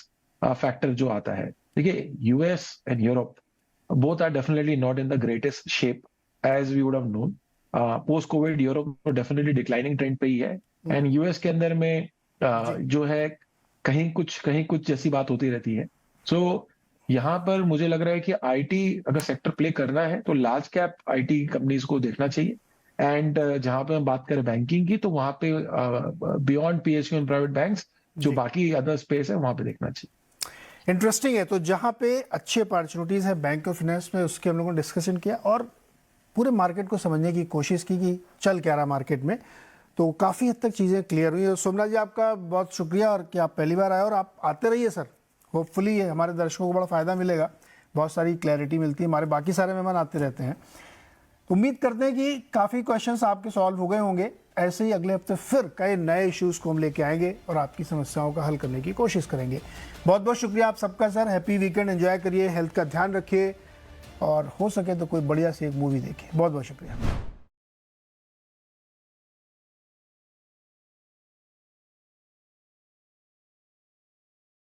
फैक्टर जो आता है। देखिए, US and Europe both are definitely not in the greatest shape as we would have known. Post COVID Europe तो डेफिनेटली डिक्लाइनिंग ट्रेंड पे ही है, एंड यूएस के अंदर में जो है कहीं कुछ जैसी बात होती रहती है। सो यहाँ पर मुझे लग रहा है कि आईटी अगर सेक्टर प्ले करना है तो लार्ज कैप आईटी कंपनीज को देखना चाहिए, एंड जहां पे हम बात करें बैंकिंग की, तो वहां पे beyond PSU and private banks जो बाकी अदर स्पेस है वहां पे देखना चाहिए। इंटरेस्टिंग है। तो जहां पे अच्छी अपॉर्चुनिटीज है बैंक ऑफ फाइनेंस में, उसके हम लोगों ने डिस्कशन किया और पूरे मार्केट को समझने की कोशिश की कि चल क्या रहा मार्केट में, तो काफ़ी हद तक चीज़ें क्लियर हुई। और सोमनाथ जी, आपका बहुत शुक्रिया, और कि आप पहली बार आए और आप आते रहिए सर। होपफुली हमारे दर्शकों को बड़ा फ़ायदा मिलेगा, बहुत सारी क्लैरिटी मिलती है। हमारे बाकी सारे मेहमान आते रहते हैं, तो उम्मीद करते हैं कि काफ़ी क्वेश्चंस आपके सॉल्व हो गए होंगे। ऐसे ही अगले हफ्ते फिर कई नए इश्यूज़ को हम लेके आएंगे और आपकी समस्याओं का हल करने की कोशिश करेंगे। बहुत बहुत शुक्रिया आप सबका सर। हैप्पी वीकेंड, एंजॉय करिए, हेल्थ का ध्यान रखिए और हो सके तो कोई बढ़िया सी एक मूवी देखिए। बहुत बहुत शुक्रिया।